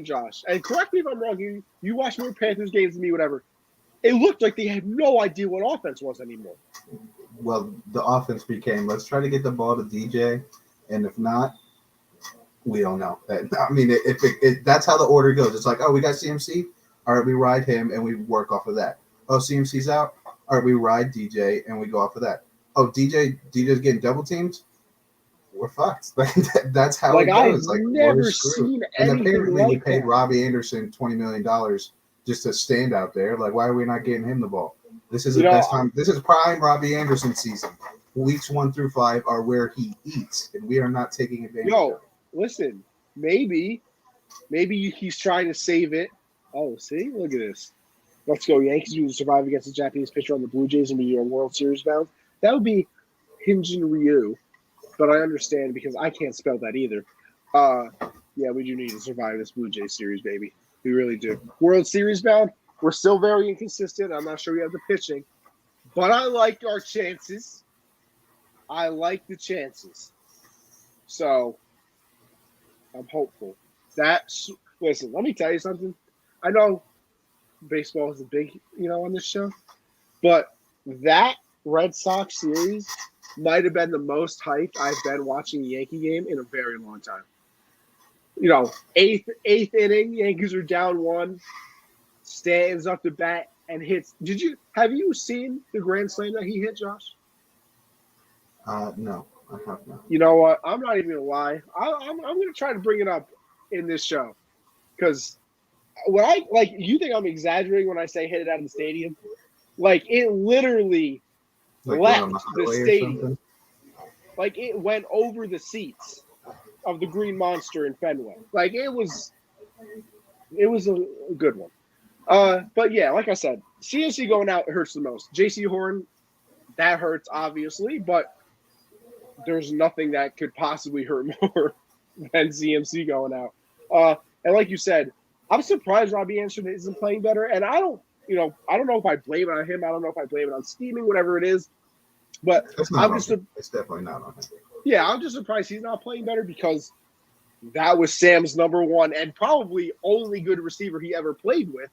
Josh. And correct me if I'm wrong. You watch more Panthers games than me, whatever. It looked like they had no idea what offense was anymore. Well, the offense became, let's try to get the ball to DJ. And if not, we don't know. I mean, if that's how the order goes. It's like, oh, we got CMC. All right, we ride him and we work off of that. Oh, CMC's out. All right, we ride DJ and we go off of that. Oh, DJ's getting double teamed. We're fucked. That's how it goes. I've never seen anything. And apparently, we paid that. Robbie Anderson $20 million just to stand out there. Why are we not getting him the ball? This is the best time. This is prime Robbie Anderson season. Weeks 1 through 5 are where he eats, and we are not taking advantage of it. Listen, maybe he's trying to save it. Oh, see? Look at this. Let's go, Yankees. You survive against the Japanese pitcher on the Blue Jays and be a World Series bound. That would be Hyunjin Ryu, but I understand because I can't spell that either. Yeah, we do need to survive this Blue Jays series, baby. We really do. World Series bound. We're still very inconsistent. I'm not sure we have the pitching, but I like our chances. I like the chances. So I'm hopeful. Listen, let me tell you something. I know baseball is a big, on this show, but that Red Sox series might have been the most hyped I've been watching a Yankee game in a very long time. Eighth inning, Yankees are down 1. Stands up to bat and hits. Have you seen the grand slam that he hit, Josh? No, I have not. You know what? I'm not even gonna lie. I'm gonna try to bring it up in this show because you think I'm exaggerating when I say hit it out of the stadium? It literally left the stadium. It went over the seats of the Green Monster in Fenway. It was a good one. But yeah, like I said, CMC going out hurts the most. JC Horn, that hurts obviously, but there's nothing that could possibly hurt more than CMC going out. And like you said, I'm surprised Robbie Anderson isn't playing better. And I don't know if I blame it on him. I don't know if I blame it on scheming, whatever it is. But it's definitely not on him. Yeah, I'm just surprised he's not playing better because that was Sam's number one and probably only good receiver he ever played with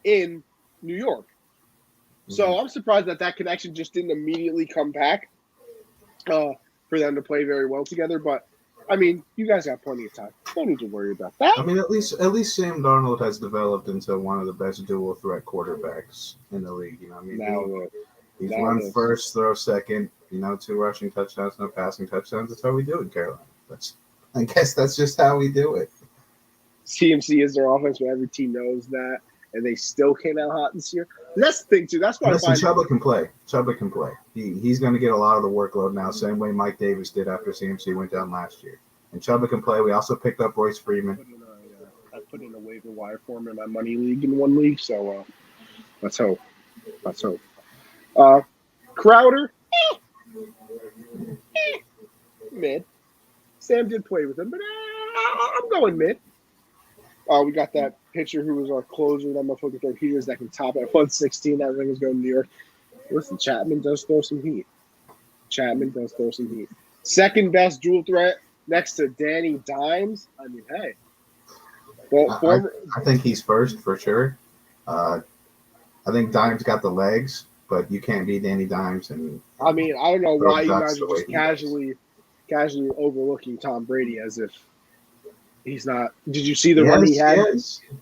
in New York. So I'm surprised that connection just didn't immediately come back for them to play very well together. But I mean, you guys got plenty of time. Don't need to worry about that. I mean, at least Sam Darnold has developed into one of the best dual threat quarterbacks in the league. You know, I mean, he's run first, throw second. You know, 2 rushing touchdowns, no passing touchdowns. That's how we do it in Carolina. I guess that's just how we do it. CMC is their offense, but every team knows that, and they still came out hot this year. That's the thing too. That's why Chuba can play. Chuba can play. He's going to get a lot of the workload now, same way Mike Davis did after CMC went down last year. And Chuba can play. We also picked up Royce Freeman. I put in a waiver wire for him in my money league in one league, so let's hope. Crowder, mid. Sam did play with him, but I'm going mid. We got that pitcher who was our closer, that motherfucker throw heaters that can top at 116. That ring is going to New York. Listen, Chapman does throw some heat. Second best dual threat next to Danny Dimes. I mean, hey. Well, I think he's first for sure. I think Dimes got the legs, but you can't beat Danny Dimes. And I mean, I don't know why you guys are just casually overlooking Tom Brady as if he's not. Did you see the run he had?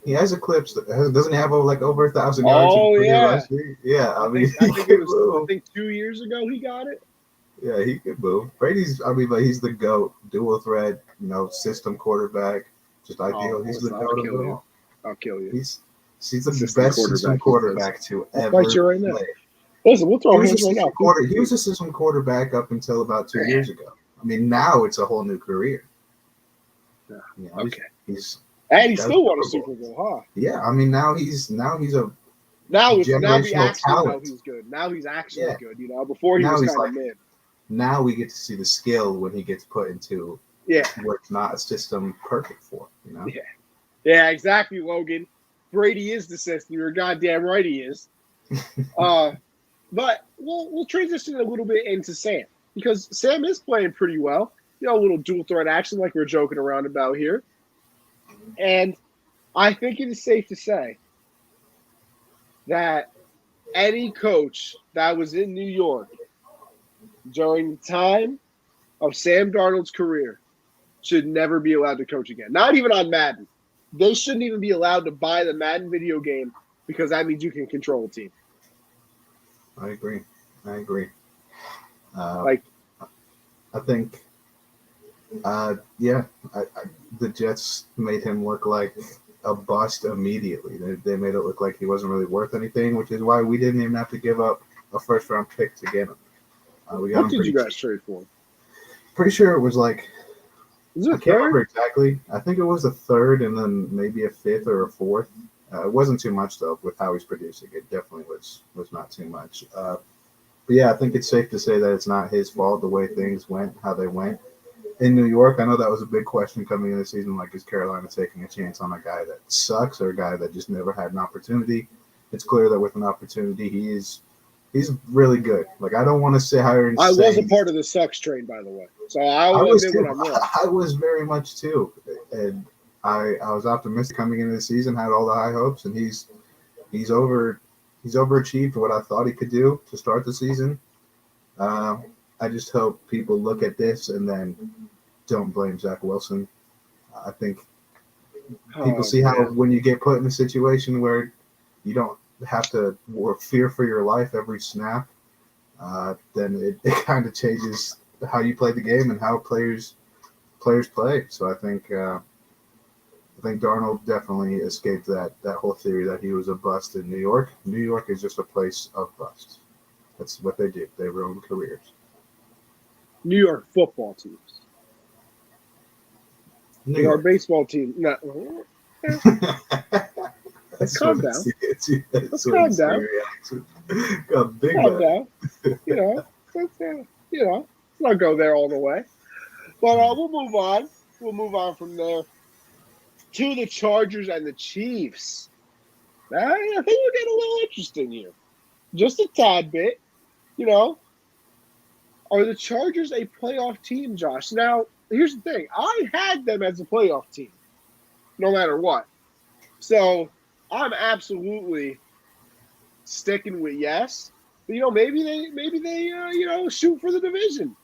He has eclipsed. Doesn't he have over 1,000 yards? Oh yeah, yeah. I mean, I think 2 years ago he got it. Yeah, he could move. Brady's. I mean, like he's the GOAT, dual threat. You know, system quarterback. Just ideal. He's the GOAT of it all. I'll kill you. He's the best system quarterback to ever fight you right now. play. Listen, we'll throw hands right now. He was a system quarterback up until about 2 years ago. I mean, now it's a whole new career. Yeah. You know, Okay. He still won a Super Bowl, huh? Yeah, I mean, now he's a generational talent. He's good. Now he's actually good. You know, before he was kind of mid. Now we get to see the skill when he gets put into what's not a system perfect for. You know. Yeah, exactly, Logan. Brady is the system. You're goddamn right he is. But we'll transition a little bit into Sam because Sam is playing pretty well. You know, a little dual threat action like we're joking around about here. And I think it is safe to say that any coach that was in New York during the time of Sam Darnold's career should never be allowed to coach again. Not even on Madden. They shouldn't even be allowed to buy the Madden video game because that means you can control a team. I agree. I think, the Jets made him look like a bust immediately. They made it look like he wasn't really worth anything, which is why we didn't even have to give up a first-round pick to get him. What did you guys trade for? Pretty sure it was like – I can't remember exactly. I think it was a third and then maybe a fifth or a fourth. It wasn't too much, though, with how he's producing. It definitely was not too much. But, yeah, I think it's safe to say that it's not his fault the way things went, how they went. In New York, I know that was a big question coming into the season, like, is Carolina taking a chance on a guy that sucks or a guy that just never had an opportunity? It's clear that with an opportunity, he's really good. Like, I don't want to sit here and say... I was a part of the sucks train, by the way. So I will admit when I'm wrong. I was very much, too. And I was optimistic coming into the season, had all the high hopes, and he's overachieved what I thought he could do to start the season. I just hope people look at this and then don't blame Zach Wilson. I think people see how when you get put in a situation where you don't have to fear for your life every snap, then it kind of changes how you play the game and how players play. So I think Darnold definitely escaped that whole theory that he was a bust in New York. New York is just a place of busts. That's what they do. They ruin careers. New York football teams. New York baseball team. No. Let's calm down. Let's calm down. Calm down. Let's not go there all the way. But we'll move on. We'll move on from there to the Chargers and the Chiefs. I think we're getting a little interesting here. Just a tad bit. Are the Chargers a playoff team, Josh? Now, here's the thing. I had them as a playoff team, no matter what. So I'm absolutely sticking with yes. But, maybe they shoot for the division.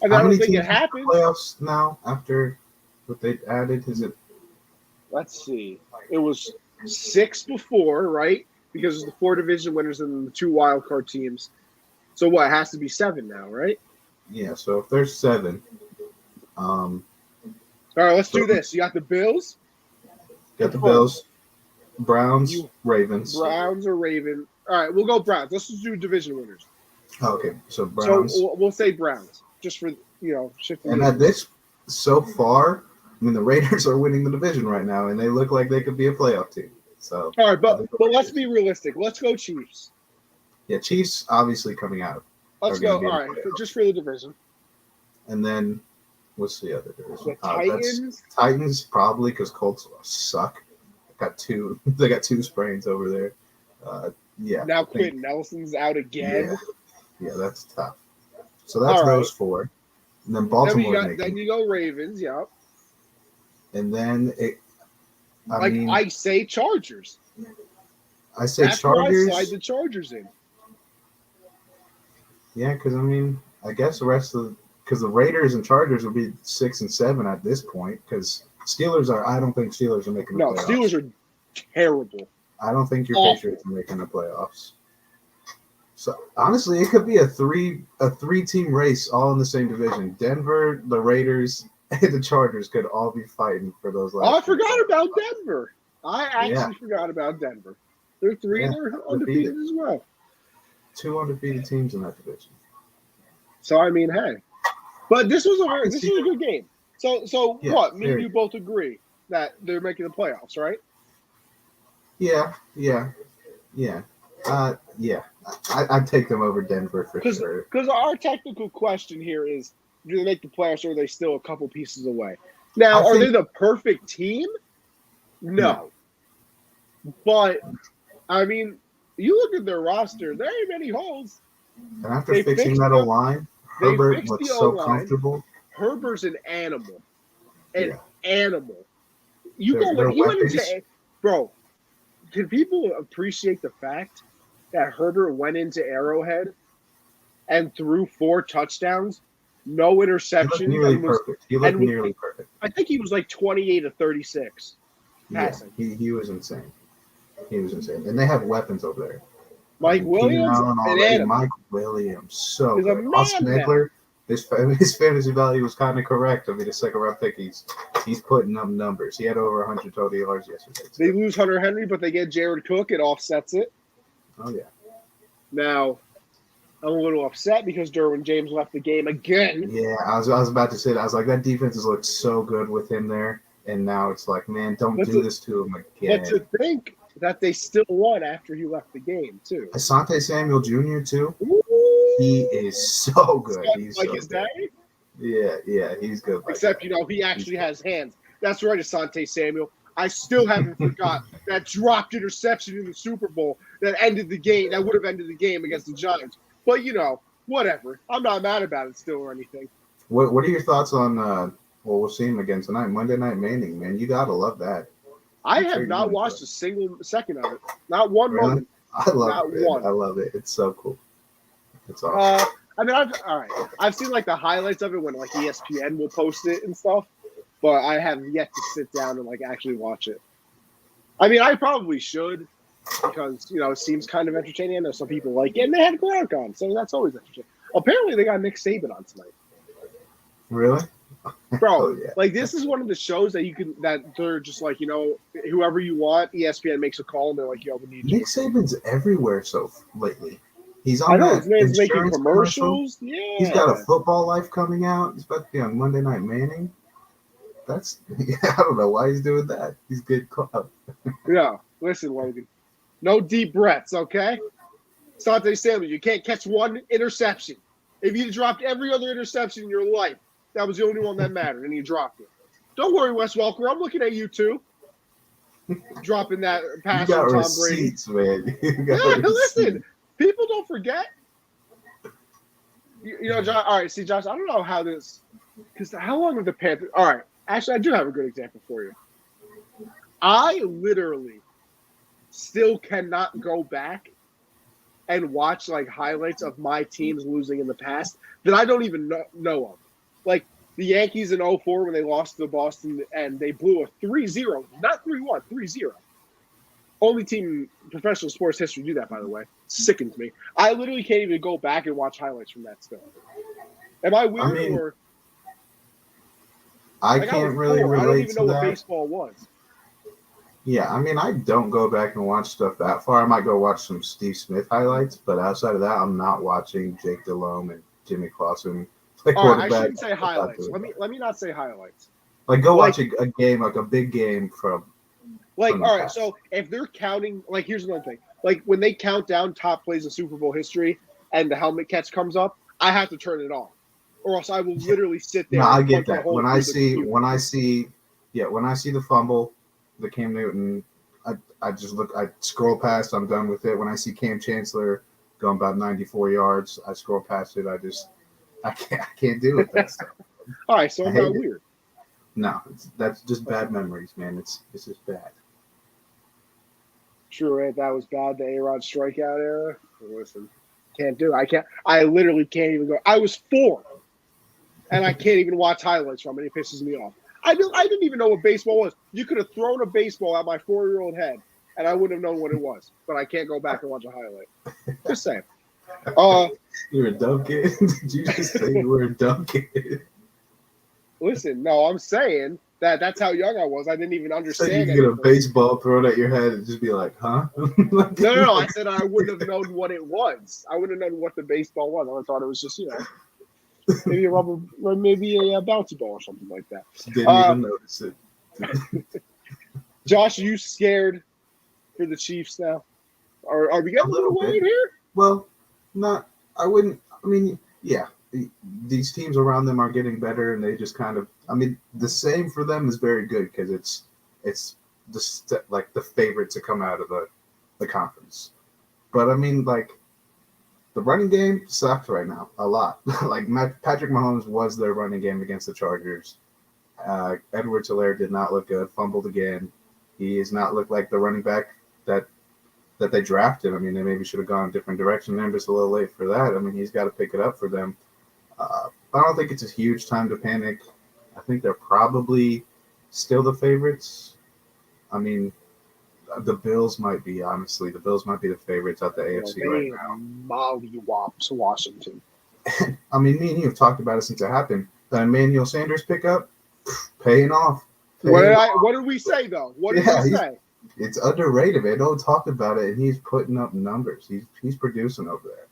And How I don't many think teams it in the happens. playoffs now after what they added? Is it? Let's see. It was 6 before, right? Because of the 4 division winners and the 2 wild card teams. So what? It has to be 7 now, right? Yeah. So if there's 7, all right. Let's do this. You got the Bills. got the Bills, Browns, You Ravens. Browns or Ravens. All right, we'll go Browns. Let's just do division winners. Okay, so Browns. So we'll say Browns just for shifting. And at this, so far, I mean, the Raiders are winning the division right now, and they look like they could be a playoff team. So all right, but let's be realistic. Let's go Chiefs. Yeah, Chiefs obviously coming out. Let's go. All right, just for the division. And then what's the other division? The Titans. Titans probably because Colts suck. They got 2 sprains over there. Yeah. Now Quentin Nelson's out again. Yeah, that's tough. So that's those 4. And then Baltimore. Then you go Ravens, yeah. And then I say Chargers. I say that's Chargers. Where I slide the Chargers in. Yeah, because I guess because the Raiders and Chargers will be 6 and 7 at this point. Because I don't think Steelers are making the playoffs. No, Steelers are terrible. I don't think your Patriots are making the playoffs. So honestly, it could be a 3-team race all in the same division. Denver, the Raiders, and the Chargers could all be fighting for those last. Oh, I forgot about Denver. I actually forgot about Denver. They're 3 and they're undefeated as well. 2 undefeated teams in that division. So hey, but this was a good game. So what? Me and you both agree that they're making the playoffs, right? Yeah. I'd take them over Denver for sure. Because our technical question here is, do they make the playoffs or are they still a couple pieces away? Now, are they the perfect team? No. But, you look at their roster, there ain't many holes. And after fixing that O-line, Herbert looks so comfortable. Herbert's an animal. Animal. He went into – bro, can people appreciate the fact that Herbert went into Arrowhead and threw 4 touchdowns, no interceptions? He looked nearly perfect. I think he was like 28 to 36 passing. Yeah, he was insane. And they have weapons over there. Mike Williams Mike Williams, so good. Austin Eckler, his fantasy value was kind of correct. The second round pick, he's putting up numbers. He had over 100 total yards yesterday. They lose Hunter Henry, but they get Jared Cook. It offsets it. Oh yeah. Now, I'm a little upset because Derwin James left the game again. Yeah, I was about to say that. I was like, that defense has looked so good with him there, and now it's like, man, don't do this to him again. But to think that they still won after he left the game too. Asante Samuel Jr. too. Ooh. He is so good. He's like so his good. daddy? Yeah, he's good. Except, he actually has hands. That's right, Asante Samuel. I still haven't forgot that dropped interception in the Super Bowl that ended the game. That would have ended the game against the Giants. But, whatever. I'm not mad about it still or anything. What are your thoughts on we'll see him again tonight, Monday Night Manning, man. You got to love that. I have not watched a single second of it. Not one moment. I love it. I love it. It's so cool. It's awesome. I've seen like the highlights of it when like ESPN will post it and stuff, but I have yet to sit down and like actually watch it. I probably should because it seems kind of entertaining. I know some people like it, and they had Gronk on, so that's always entertaining. Apparently, they got Nick Saban on tonight. Really? Bro, like this is one of the shows that they're just like, whoever you want, ESPN makes a call and they're like, yo, we need Nick Saban's everywhere lately. He's on that he's making commercials. Yeah. He's got a Football Life coming out. He's about to be on Monday Night Manning. I don't know why he's doing that. He's good club. Yeah, listen, Logan. No deep breaths, okay? Asante Samuel, you can't catch one interception. If you dropped every other interception in your life, that was the only one that mattered, and you dropped it. Don't worry, Wes Welker. I'm looking at you, too. Dropping that pass from Tom receipts, Brady. Man. Listen. People don't forget. Josh, all right, see, Josh, I don't know how this – because how long have the Panthers – all right, actually, I do have a good example for you. I literally still cannot go back and watch like highlights of my teams losing in the past that I don't even know of. Like the Yankees in 04 when they lost to Boston and they blew a 3-0, not 3-1, 3-0. Only team in professional sports history to do that, by the way. Sickens me. I literally can't even go back and watch highlights from that stuff. Am I weird or? I can't really relate to that. I don't even know what baseball was. Yeah, I mean, I don't go back and watch stuff that far. I might go watch some Steve Smith highlights, but outside of that, I'm not watching Jake Delhomme and Jimmy Clausen play quarterback. I shouldn't say highlights. Let me not say highlights. Like, go watch a game, like a big game from. Like, all right, so if they're counting, like, here's another thing. Like, when they count down top plays in Super Bowl history and the helmet catch comes up, I have to turn it on, or else I will literally sit there. No, I get that. When I see the fumble, the Cam Newton, I just look. I scroll past. I'm done with it. When I see Cam Chancellor going about 94 yards, I scroll past it. I can't do it. That stuff. All right, so I'm not weird. No, that's just bad memories, man. It's just bad. Sure, right? That was bad. The A-Rod strikeout era. Listen, can't do it. I literally can't even go. I was 4, and I can't even watch highlights from it. It pisses me off. I didn't even know what baseball was. You could have thrown a baseball at my 4-year-old head, and I wouldn't have known what it was. But I can't go back and watch a highlight. Just saying. You're a dumb kid. Did you just say you were a dumb kid? Listen, no, I'm saying that's how young I was. I didn't even understand. So you get a baseball thrown at your head and just be like, huh? No. I said I wouldn't have known what it was. I wouldn't have known what the baseball was. I thought it was just, maybe a rubber, or maybe a bouncy ball or something like that. Didn't even notice it. Josh, are you scared for the Chiefs now? Are we getting a little worried here? Well, not. I wouldn't. I mean, yeah. These teams around them are getting better, and they just kind of. I mean, the same for them is very good because it's like the favorite to come out of the conference. But I mean, like the running game sucks right now a lot. Like Patrick Mahomes was their running game against the Chargers. Edwards-Helaire did not look good. Fumbled again. He has not looked like the running back that they drafted. I mean, they maybe should have gone a different direction there. Just a little late for that. I mean, he's got to pick it up for them. I don't think it's a huge time to panic. I think they're probably still the favorites. I mean, the Bills might be, honestly. The Bills might be the favorites at the AFC right now. Mollywops Washington. I mean, me and you have talked about it since it happened. The Emmanuel Sanders pickup, paying off. What did we say, though? What did we say? It's underrated, man. No one talked about it, and he's putting up numbers. He's producing over there.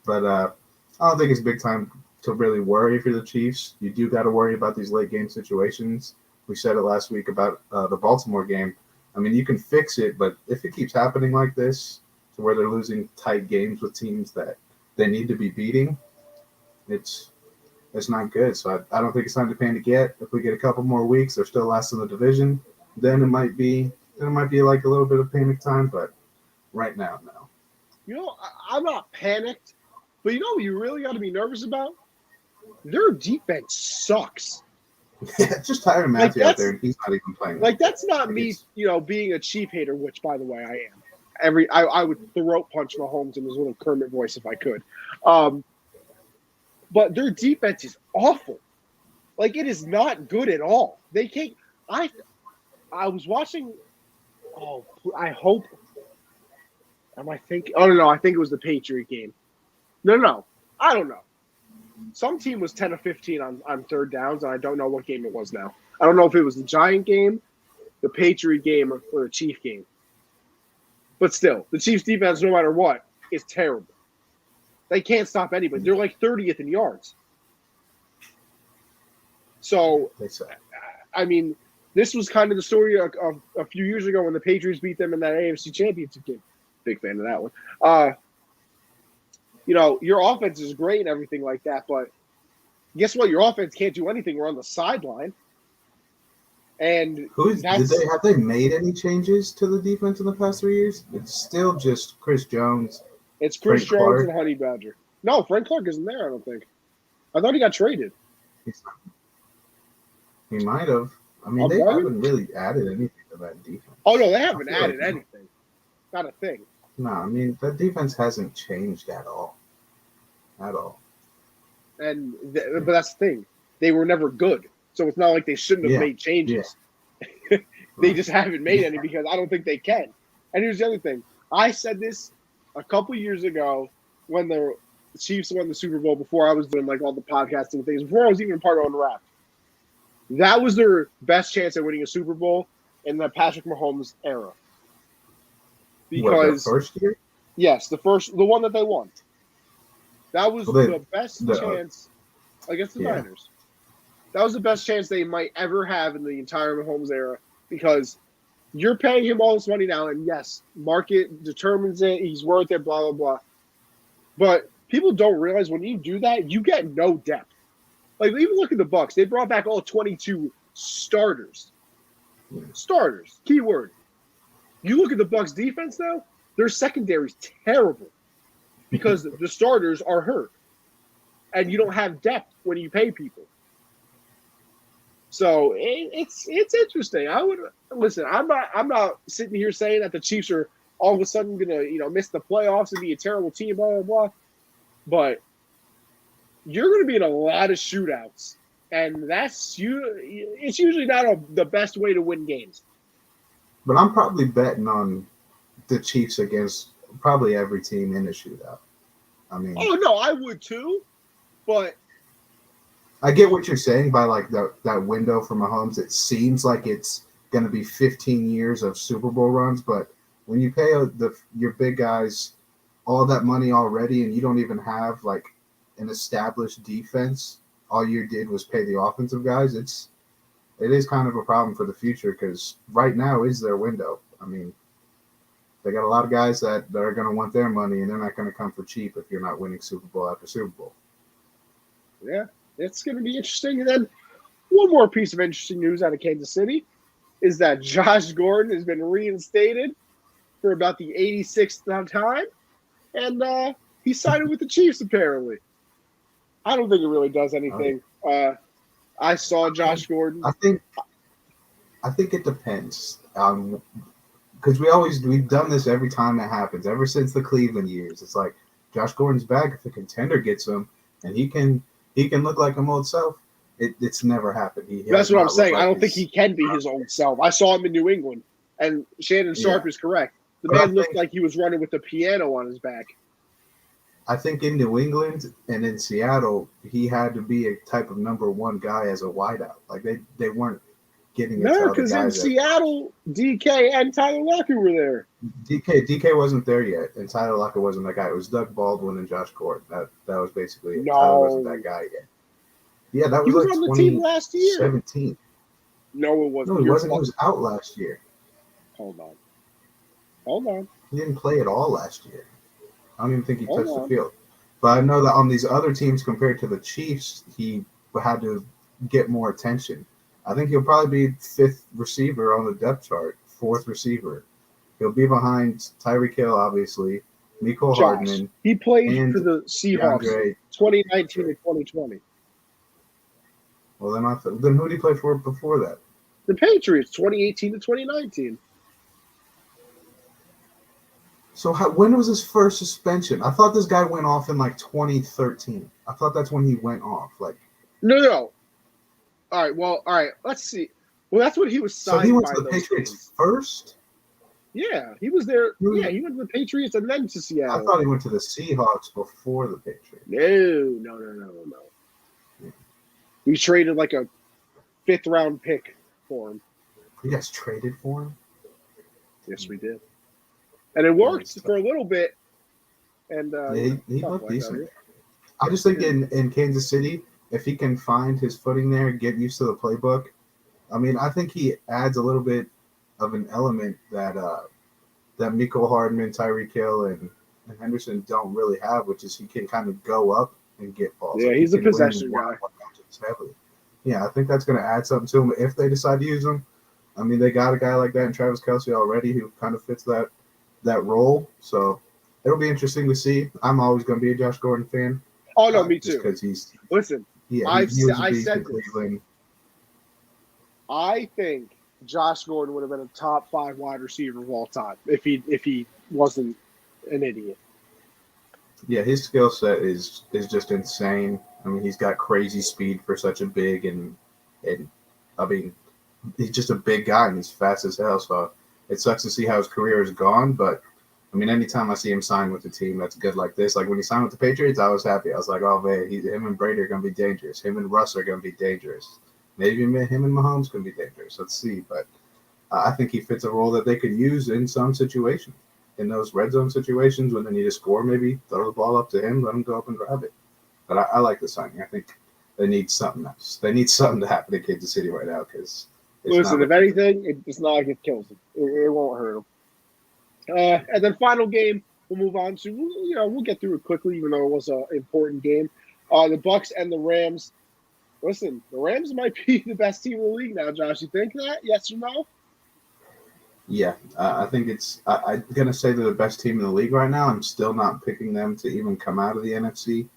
But I don't think it's big time to really worry for the Chiefs. You do got to worry about these late game situations. We said it last week about the Baltimore game. I mean, you can fix it, but if it keeps happening like this, to where they're losing tight games with teams that they need to be beating, it's not good. So I don't think it's time to panic yet. If we get a couple more weeks, they're still last in the division, then it might be like a little bit of panic time. But right now, no. I'm not panicked. But what you really got to be nervous about? Their defense sucks. Yeah, just Tyrann Mathieu out there, and he's not even playing. Like, that's not me, being a Chief hater, which, by the way, I am. I would throat punch Mahomes in his little Kermit voice if I could. But their defense is awful. Like, it is not good at all. They can't. I was watching. Oh, I hope. Am I thinking? Oh no, I think it was the Patriot game. No, I don't know. Some team was 10 of 15 on third downs, and I don't know what game it was now. I don't know if it was the Giant game, the Patriot game, or the Chief game. But still, the Chiefs' defense, no matter what, is terrible. They can't stop anybody. They're like 30th in yards. So, I mean, this was kind of the story of a few years ago when the Patriots beat them in that AFC Championship game. Big fan of that one. Your offense is great and everything like that, but guess what? Your offense can't do anything. We're on the sideline. And have they made any changes to the defense in the past 3 years? It's still just Chris Jones. It's Chris Jones and Honey Badger. No, Frank Clark isn't there, I don't think. I thought he got traded. He might have. I mean, they haven't really added anything to that defense. Oh, no, they haven't added anything. Not a thing. No, I mean the defense hasn't changed at all. But that's the thing. They were never good. So it's not like they shouldn't have Yeah, made changes. yeah, They right. just haven't made any because I don't think they can. And here's the other thing. I said this a couple years ago when the Chiefs won the Super Bowl before I was doing like all the podcasting things, before I was even part of Unwrapped. That was their best chance at winning a Super Bowl in the Patrick Mahomes era. What, the Because first year? yes, the one that they won. That was Well, the best chance against the yeah. Niners. That was the best chance they might ever have in the entire Mahomes era because you're paying him all this money now, and yes, market determines it. He's worth it, blah, blah, blah. But people don't realize when you do that, you get no depth. Like, even look at the Bucs. They brought back all 22 starters. Yeah. Starters, keyword. You look at the Bucs defense now, their secondary's terrible because the starters are hurt. And you don't have depth when you pay people. So it's interesting. I would listen. I'm not sitting here saying that the Chiefs are all of a sudden gonna miss the playoffs and be a terrible team, blah blah blah. But you're gonna be in a lot of shootouts, and it's usually not the best way to win games. But I'm probably betting on the Chiefs against probably every team in a shootout. I mean, oh no, I would too, but. I get what you're saying by like that window for Mahomes. It seems like it's going to be 15 years of Super Bowl runs, but when you pay your big guys all that money already, and you don't even have like an established defense, all you did was pay the offensive guys. It is kind of a problem for the future because right now is their window. I mean, they got a lot of guys that are going to want their money, and they're not going to come for cheap if you're not winning Super Bowl after Super Bowl. Yeah. It's going to be interesting. And then one more piece of interesting news out of Kansas City is that Josh Gordon has been reinstated for about the 86th time. And he signed with the Chiefs, apparently. I don't think it really does anything. I saw Josh Gordon. I think it depends. Because we've done this every time it happens, ever since the Cleveland years. It's like Josh Gordon's back if a contender gets him, and he can look like him old self. It's never happened. That's what I'm saying. I don't think he can be his old self. I saw him in New England, and Shannon Sharp is correct. The man looked like he was running with the piano on his back. I think in New England and in Seattle, he had to be a type of number one guy as a wideout. Like they weren't getting it. No, because in Seattle, DK and Tyler Lockett were there. DK wasn't there yet, and Tyler Lockett wasn't that guy. It was Doug Baldwin and Josh Gordon. That was basically it. Tyler wasn't that guy yet. Yeah, that was he was like on the team last year. 17. No, it wasn't. No, he wasn't. He was out last year. Hold on. He didn't play at all last year. I don't even think he touched the field. But I know that on these other teams compared to the Chiefs, he had to get more attention. I think he'll probably be fifth receiver on the depth chart, fourth receiver. He'll be behind Tyreek Hill, obviously, Mecole Hardman. He played for the Seahawks 2019 and 2020. Well, then who did he play for before that? The Patriots, 2018 to 2019. So when was his first suspension? I thought this guy went off in like 2013. I thought that's when he went off. No. All right. Let's see. Well, that's what he was signed. So he went by to the Patriots teams. first? Yeah, he was there. Yeah, he went to the Patriots and then to Seattle. I thought he went to the Seahawks before the Patriots. No. Yeah. We traded like a 5th round pick for him. You guys traded for him? Yes, we did. And it worked for a little bit. And he looked decent. I just think in Kansas City, if he can find his footing there, get used to the playbook, I mean, I think he adds a little bit of an element that Mecole Hardman, Tyreek Hill, and Henderson don't really have, which is he can kind of go up and get balls. Yeah, he's a possession guy. Yeah, I think that's going to add something to him if they decide to use him. I mean, they got a guy like that in Travis Kelce already who kind of fits that role. So it'll be interesting to see. I'm always going to be a Josh Gordon fan. Oh, no, me too. Because he's – listen, I said Cleveland. I think Josh Gordon would have been a top 5 wide receiver of all time if he wasn't an idiot. Yeah, his skill set is just insane. I mean, he's got crazy speed for such a big and I mean, he's just a big guy and he's fast as hell. So it sucks to see how his career is gone. But I mean, anytime I see him sign with a team that's good like this, like when he signed with the Patriots, I was happy. I was like, oh man, him and Brady are gonna be dangerous. Him and Russ are gonna be dangerous. Maybe him and Mahomes can be dangerous. Let's see. But I think he fits a role that they could use in some situations. In those red zone situations when they need to score, maybe throw the ball up to him, let him go up and grab it. But I like the signing. I think they need something else. They need something to happen in Kansas City right now because listen, if anything, it's not like it kills him. It won't hurt him. And then final game, we'll move on to. We'll get through it quickly, even though it was an important game. The Bucs and the Rams. Listen, the Rams might be the best team in the league now, Josh. You think that? Yes or no? Yeah, I think I'm going to say they're the best team in the league right now. I'm still not picking them to even come out of the NFC.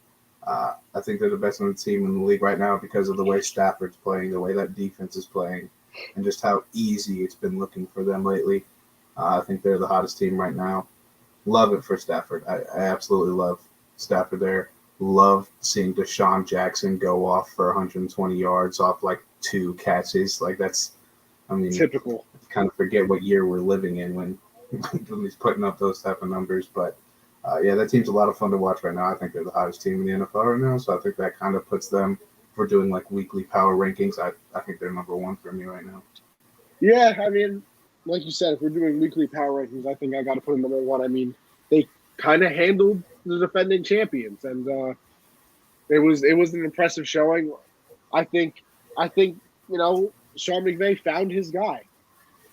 I think they're the best team in the league right now because of the way Stafford's playing, the way that defense is playing, and just how easy it's been looking for them lately. I think they're the hottest team right now. Love it for Stafford. I absolutely love Stafford there. Love seeing Deshaun Jackson go off for 120 yards off like 2 catches. Like that's, I mean, typical. Kind of forget what year we're living in when he's putting up those type of numbers. But yeah, that team's a lot of fun to watch right now. I think they're the hottest team in the NFL right now. So I think that kind of puts them, if we're doing like weekly power rankings, I think they're number 1 for me right now. Yeah, I mean, like you said, if we're doing weekly power rankings, I think I got to put them number 1. I mean, they kind of handled the defending champions, and it was an impressive showing. I think Sean McVay found his guy.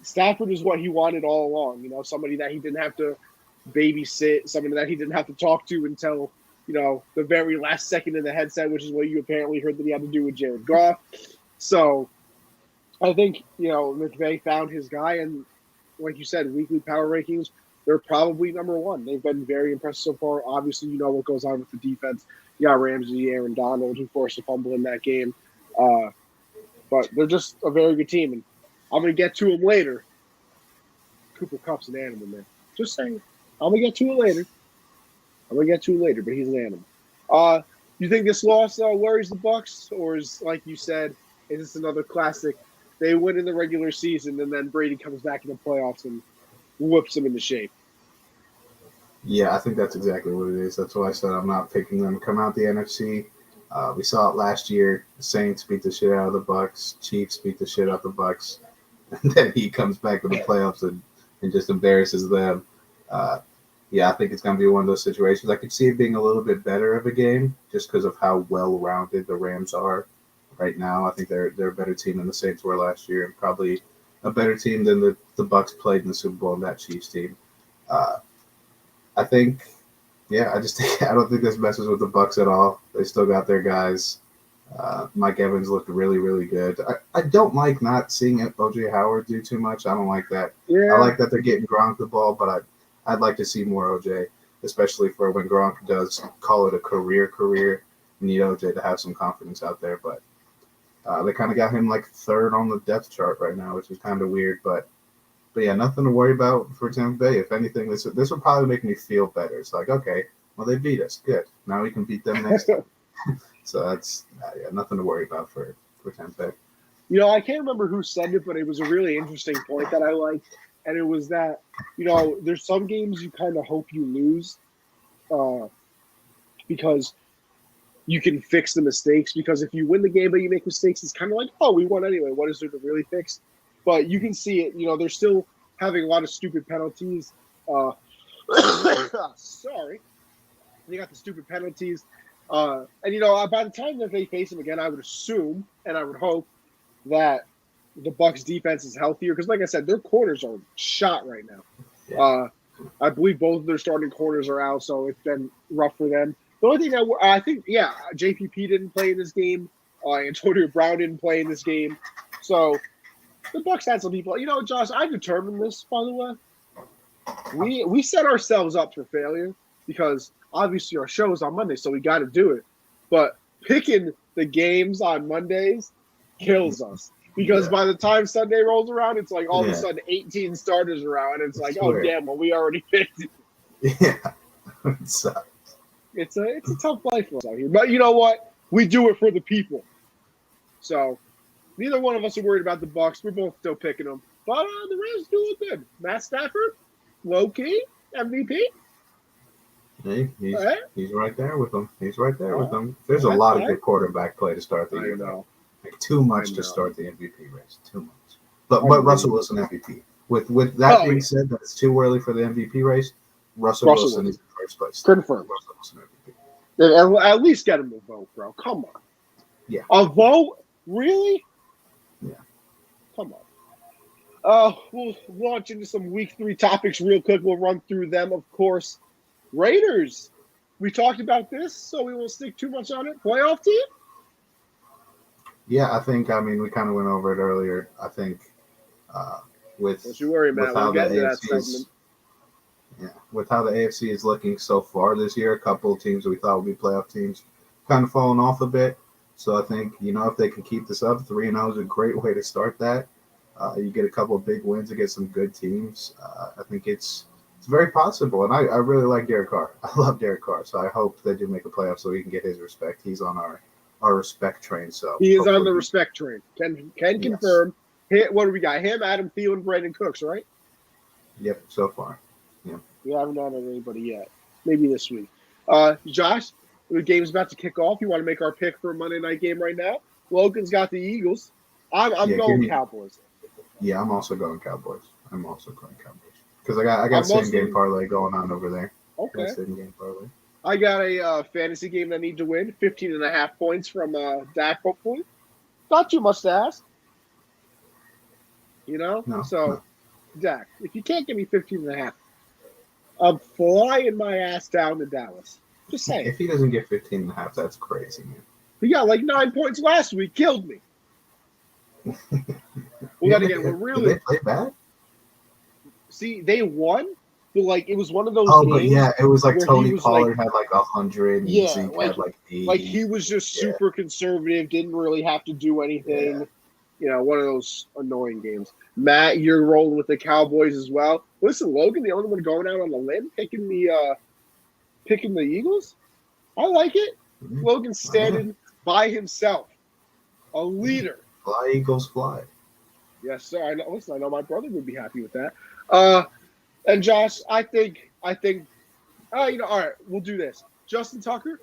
Stafford is what he wanted all along, somebody that he didn't have to babysit, somebody that he didn't have to talk to until, the very last second in the headset, which is what you apparently heard that he had to do with Jared Goff. So I think, McVay found his guy, and like you said, weekly power rankings, they're probably number 1. They've been very impressive so far. Obviously, what goes on with the defense. You got Ramsey, Aaron Donald, who forced a fumble in that game. But they're just a very good team, and I'm going to get to him later. Cooper Kupp's an animal, man. Just saying. I'm going to get to it later. But he's an animal. You think this loss worries the Bucs, or is, like you said, is this another classic? They win in the regular season, and then Brady comes back in the playoffs and whoops them into shape. Yeah, I think that's exactly what it is. That's why I said I'm not picking them to come out the NFC. We saw it last year. The Saints beat the shit out of the Bucs. Chiefs beat the shit out of the Bucs. And then he comes back to the playoffs and just embarrasses them. Yeah, I think it's going to be one of those situations. I could see it being a little bit better of a game just because of how well-rounded the Rams are right now. I think they're a better team than the Saints were last year, and probably a better team than the Bucs played in the Super Bowl and that Chiefs team. I think, yeah, I don't think this messes with the Bucs at all. They still got their guys. Mike Evans looked really, really good. I don't like not seeing O.J. Howard do too much. I don't like that. Yeah. I like that they're getting Gronk the ball, but I'd like to see more O.J., especially for when Gronk does call it a career. You need O.J. to have some confidence out there, but they kind of got him like 3rd on the depth chart right now, which is kind of weird, but yeah, nothing to worry about for Tampa Bay. If anything, this will probably make me feel better. It's like, okay, well, they beat us. Good. Now we can beat them next time. So that's nothing to worry about for Tampa Bay. I can't remember who said it, but it was a really interesting point that I liked. And it was that, there's some games you kind of hope you lose because you can fix the mistakes. Because if you win the game but you make mistakes, it's kind of like, oh, we won anyway. What is there to really fix? But you can see it. They're still having a lot of stupid penalties. Sorry. They got the stupid penalties. And, by the time that they face them again, I would assume and I would hope that the Bucs defense is healthier. Because, like I said, their corners are shot right now. Yeah. I believe both of their starting corners are out, so it's been rough for them. The only thing that I think, JPP didn't play in this game. Antonio Brown didn't play in this game. So the Bucs had some people. Josh, I determined this, by the way. We set ourselves up for failure because obviously our show is on Monday, so we got to do it. But picking the games on Mondays kills us because by the time Sunday rolls around, it's like all of a sudden 18 starters around, and it's like, oh damn, well we already picked it. Yeah, So, It's a tough life for us out here. But you know what? We do it for the people. So neither one of us are worried about the Bucs. We're both still picking them. But the Rams do look good. Matt Stafford, low key, MVP. hey, Right. he's right there with them. He's right there with All them. There's a lot of good quarterback play to start the year, though. Like too much to start the MVP race. Too much. But Russell Wilson MVP. With that being said, that it's too early for the MVP race. Russell Wilson is in first place. Confirmed. Russell Wilson MVP. At least get him a vote, bro. Come on. Yeah. A vote? Really? Yeah. Come on. We'll launch into some week 3 topics real quick. We'll run through them, of course. Raiders. We talked about this, so we won't stick too much on it. Playoff team? Yeah, we kind of went over it earlier. I think with Don't you worry, Matt. We'll get into that segment. Yeah, with how the AFC is looking so far this year, a couple of teams that we thought would be playoff teams kind of falling off a bit. So I think, if they can keep this up, 3-0 is a great way to start that. You get a couple of big wins against some good teams. I think it's very possible. And I really like Derek Carr. I love Derek Carr. So I hope they do make a playoff so he can get his respect. He's on our respect train. So he is on the respect train. Can confirm. What do we got? Him, Adam Thielen, Brandon Cooks, right? Yep, so far. Yeah. We haven't done anybody yet. Maybe this week. Josh, the game's about to kick off. You want to make our pick for a Monday night game right now? Logan's got the Eagles. I'm going Cowboys. Yeah, I'm also going Cowboys. Because I got same game parlay going on over there. Okay. Same game parlay. I got a fantasy game that I need to win. 15.5 points from Dak, hopefully. Not too much to ask. No. Dak, if you can't give me 15.5, I'm flying my ass down to Dallas. Just saying. If he doesn't get 15.5, that's crazy, man. He got like 9 points last week. Killed me. We got to get really. Did they play bad? See, they won, but it was one of those. But yeah, it was like Tony Pollard had 100. And Zeke had 80. Like he was just super conservative. Didn't really have to do anything. Yeah. One of those annoying games. Matt, you're rolling with the Cowboys as well. Listen, Logan, the only one going out on the limb, picking the Eagles. I like it. Mm-hmm. Logan's standing by himself, a leader. Fly, Eagles, fly. Yes, sir. I know my brother would be happy with that. And Josh, I think, all right, we'll do this. Justin Tucker,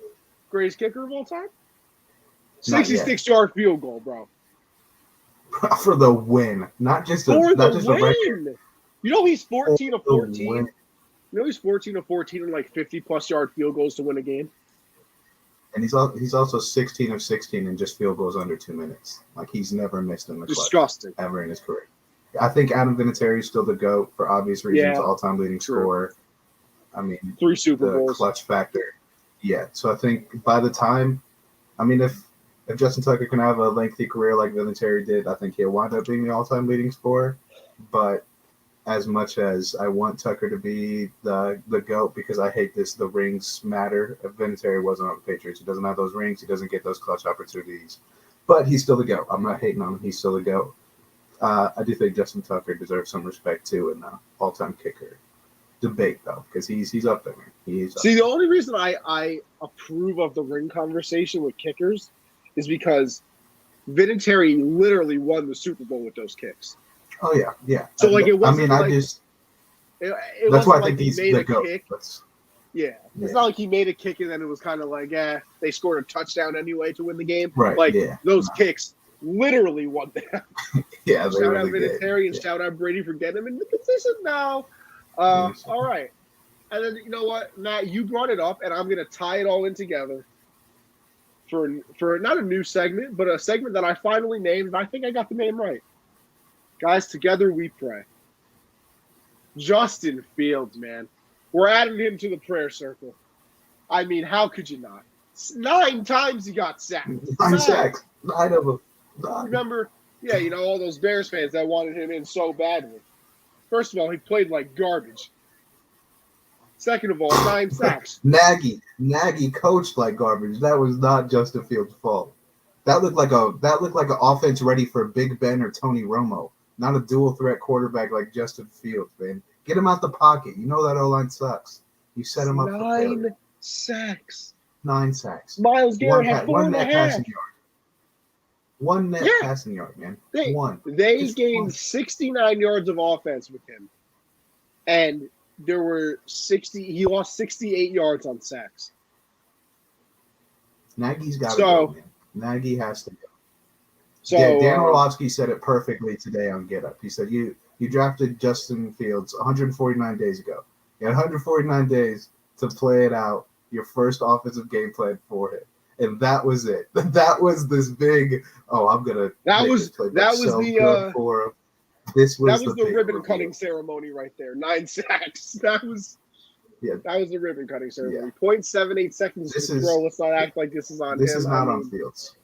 greatest kicker of all time. 66-yard field goal, bro. For the win, not just a record. He's 14 of 14. He's 14 of 14 and 50+ yard field goals to win a game. And he's also 16 of 16 in just field goals under 2 minutes. He's never missed in the clutch. Disgusting. Ever in his career. I think Adam Vinatieri is still the GOAT for obvious reasons, all-time leading scorer. 3 Super Bowls. The clutch factor. Yeah, so I think by the time, if Justin Tucker can have a lengthy career like Vinatieri did, I think he'll wind up being the all-time leading scorer. But as much as I want Tucker to be the GOAT because I hate the rings matter, if Vinatieri wasn't on the Patriots, he doesn't have those rings, he doesn't get those clutch opportunities. But he's still the GOAT. I'm not hating on him. He's still the GOAT. I do think Justin Tucker deserves some respect too in the all-time kicker debate, though, because he's up there. The only reason I approve of the ring conversation with kickers is because Vinatieri literally won the Super Bowl with those kicks. Oh yeah. So it wasn't. That's why I think he's the GOAT. Yeah, it's not like he made a kick and then it was kind of they scored a touchdown anyway to win the game. Right. Those kicks literally won them. Yeah, shout out Vinatieri and shout out Brady for getting him in the position now. All right. And then, you know what, Matt, you brought it up, and I'm going to tie it all in together for not a new segment, but a segment that I finally named, and I think I got the name right. Guys, together we pray. Justin Fields, man. We're adding him to the prayer circle. How could you not? 9 times he got sacked. 9 sacks. 9 of them. Remember, all those Bears fans that wanted him in so badly. First of all, he played like garbage. Second of all, 9 sacks. Nagy coached like garbage. That was not Justin Fields' fault. That looked like an offense ready for Big Ben or Tony Romo, not a dual threat quarterback like Justin Fields, man. Get him out the pocket. You know that O-line sucks. You set him up for failure. 9 sacks. 9 sacks. Miles Garrett had 4.5. Passing yard. One net Yeah. passing yard, man. They Just gained one. 69 yards of offense with him. And there were he lost 68 yards on sacks. Nagy's got to go, man. Nagy has to go. So Dan Orlovsky said it perfectly today on Get Up. He said, you drafted Justin Fields 149 days ago. You had 149 days to play it out, your first offensive game plan for him. And that was it. That was this big, I'm going to This was the ribbon cutting ceremony right there. 9 sacks. That was the ribbon cutting ceremony. 0.78 seconds to throw. Let's not act like this is on him. This is not on Fields.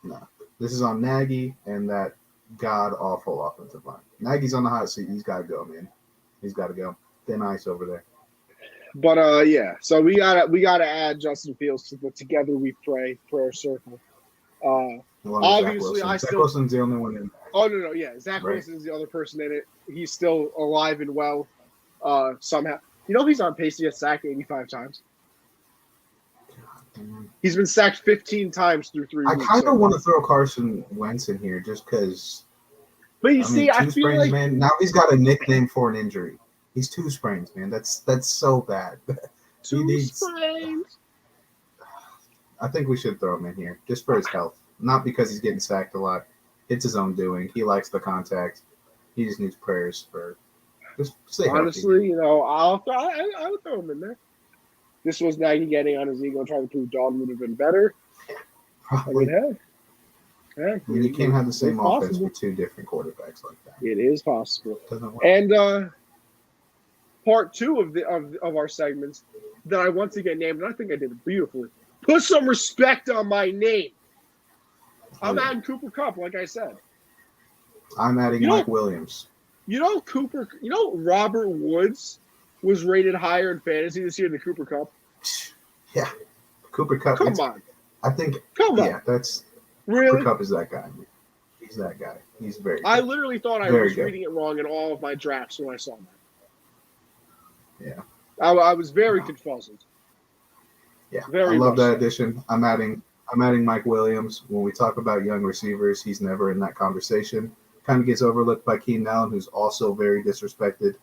No. This is on Nagy and that god-awful offensive line. Nagy's on the hot seat. He's got to go, man. He's got to go. Thin ice over there. But so we gotta add Justin Fields to the Together We Pray prayer circle. Obviously, Zach Wilson's the only one in there. Oh no, yeah, Zach Wilson is the other person in it. He's still alive and well. Somehow, he's on pace to get sacked 85 times. He's been sacked 15 times through 3 weeks. I kind of want to throw Carson Wentz in here just because. But I feel like man. Now he's got a nickname for an injury. He's 2 sprains, man. That's so bad. 2 sprains. I think we should throw him in here just for his health, not because he's getting sacked a lot. It's his own doing. He likes the contact. He just needs prayers for just stay healthy. Honestly, I would throw him in there. This was Nagy getting on his ego, trying to prove Dawn would have been better. Probably. You can't have the same offense possible. with 2 different quarterbacks like that. It is possible. Doesn't work. And part 2 of our segments that I once again named, and I think I did it beautifully. Put some respect on my name. I'm adding Cooper Kupp, like I said. I'm adding Mike Williams. Robert Woods was rated higher in fantasy this year than Cooper Kupp. Yeah, Cooper Kupp. Come on. I think. Come on. Yeah, that's really. Cooper Kupp is that guy. He's that guy. He's very good. I literally thought I was reading it wrong in all of my drafts when I saw that. Yeah. I was very confused. Yeah, I love that addition. I'm adding Mike Williams. When we talk about young receivers, he's never in that conversation. Kind of gets overlooked by Keenan Allen, who's also very disrespected.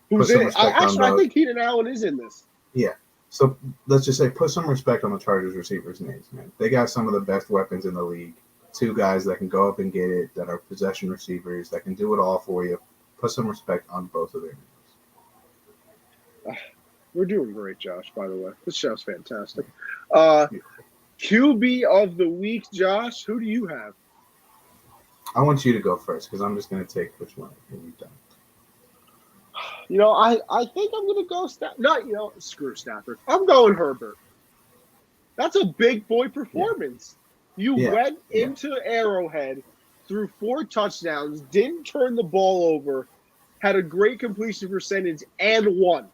Who's in it? I think Keenan Allen is in this. Yeah. So let's just say put some respect on the Chargers receivers' names, man. They got some of the best weapons in the league. 2 guys that can go up and get it, that are possession receivers, that can do it all for you. Put some respect on both of their names. We're doing great, Josh, by the way. This show's fantastic. QB of the week, Josh, who do you have? I want you to go first because I'm just going to take which one you've done. I think I'm going to go screw Stafford. I'm going Herbert. That's a big boy performance. You went into Arrowhead, threw 4 touchdowns, didn't turn the ball over, had a great completion percentage, and won.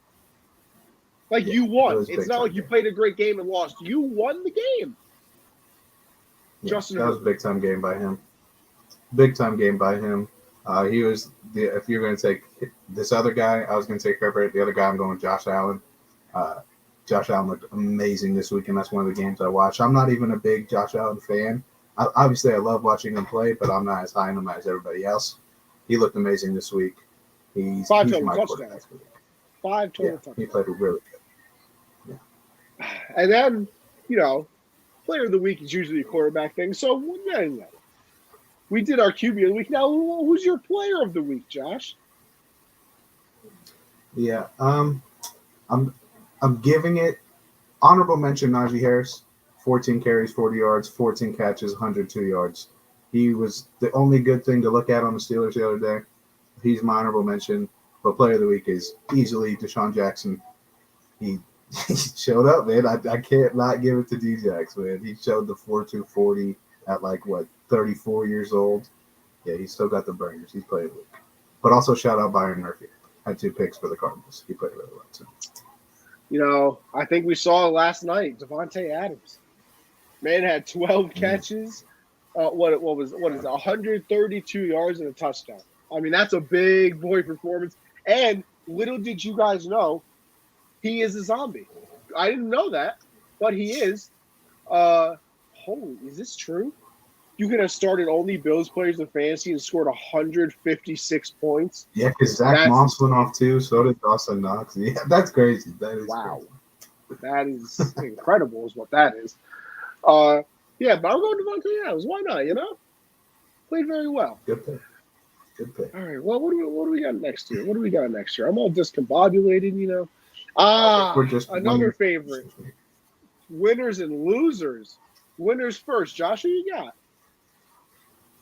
You won. It's not like you played a great game and lost. You won the game. Yeah, that was a big-time game by him. Big-time game by him. He was if you're going to take this other guy, I was going to take Herbert. The other guy, I'm going with Josh Allen. Josh Allen looked amazing this week, and that's one of the games I watched. I'm not even a big Josh Allen fan. Obviously, I love watching him play, but I'm not as high on him as everybody else. He looked amazing this week. He's 5 total touchdowns. 5 total touchdowns. He played really good. And then, player of the week is usually a quarterback thing. So, we did our QB of the week. Now, who's your player of the week, Josh? Yeah, I'm giving it honorable mention Najee Harris, 14 carries, 40 yards, 14 catches, 102 yards. He was the only good thing to look at on the Steelers the other day. He's my honorable mention. But player of the week is easily Deshaun Jackson. He showed up, man. I can't not give it to D-Jax, man. He showed the 4.240 at 34 years old. Yeah, he's still got the burners. He's played week. But also shout out Byron Murphy. Had 2 picks for the Cardinals. He played really well too. I think we saw last night Devontae Adams. Man had 12 catches. What is it? 132 yards and a touchdown. I mean, that's a big boy performance. And little did you guys know, He is a zombie. I didn't know that, but he is. Holy, is this true? You could have started only Bills players in fantasy and scored 156 points. Yeah, because Zach Moss went off too. So did Dawson Knox. Yeah, that's crazy. That is wow. Crazy. That is incredible, is what that is. Yeah, but I'm going to Devontae Adams. Why not? Played very well. Good pick. All right. Well, what do we got next year? I'm all discombobulated. Another favorite. Winners and losers. Winners first. Josh, who you got?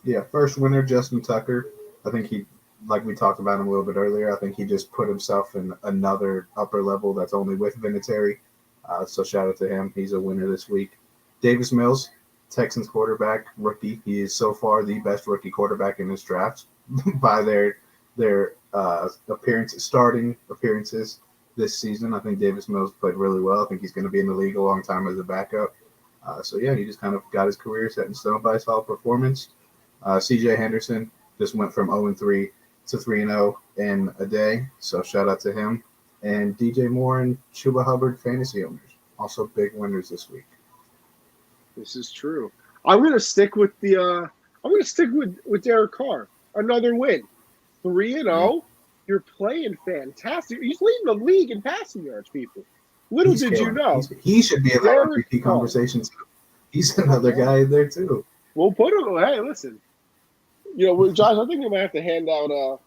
Yeah, first winner, Justin Tucker. I think he, like we talked about him a little bit earlier, I think he just put himself in another upper level that's only with Vinatieri. So shout out to him. He's a winner this week. Davis Mills, Texans quarterback, rookie. He is so far the best rookie quarterback in this draft by their starting appearances this season. I think Davis Mills played really well. I think he's going to be in the league a long time as a backup. So yeah, he just kind of got his career set in stone by a solid performance. CJ Henderson just went from 0-3 to 3-0 in a day. So shout out to him. And DJ Moore and Chuba Hubbard fantasy owners, also big winners this week. This is true. I'm gonna stick with with Derek Carr. Another win. 3-0. You're playing fantastic. He's leading the league in passing yards, people. Little did you know. He should be in that MVP conversation too. He's another guy in there too. We'll put him. Hey, listen. Josh, I think we might have to hand out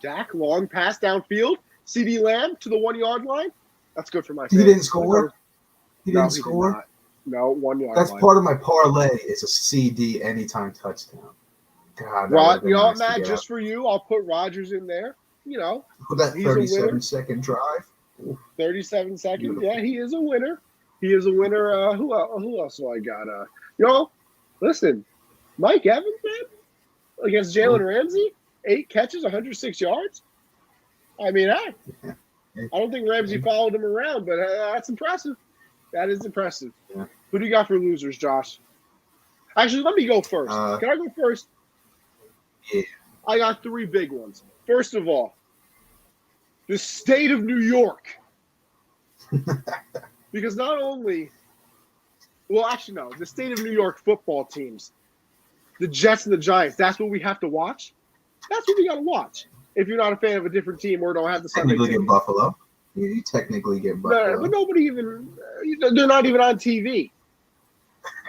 Dak, long pass downfield. CD Lamb to the 1 yard line. That's good for my He didn't score? He didn't Did score? not. No, 1 yard That's line. part of my parlay. It's a CD anytime touchdown. God, Matt, just for you, I'll put Rodgers in there. That 37-second drive. 37 seconds. Beautiful. Yeah, he is a winner. Who else do I got? Listen, Mike Evans, man, against Jalen Ramsey, 8 catches, 106 yards. I mean, I don't think Ramsey followed him around, but that's impressive. That is impressive. Yeah. Who do you got for losers, Josh? Actually, let me go first. Can I go first? Yeah. I got 3 big ones. First of all, the state of New York. Because not only the state of New York football teams, the Jets and the Giants, that's what we have to watch. That's what we got to watch. If you're not a fan of a different team or don't have the Sunday technically get Buffalo. You technically get Buffalo. No, but nobody even they're not even on TV.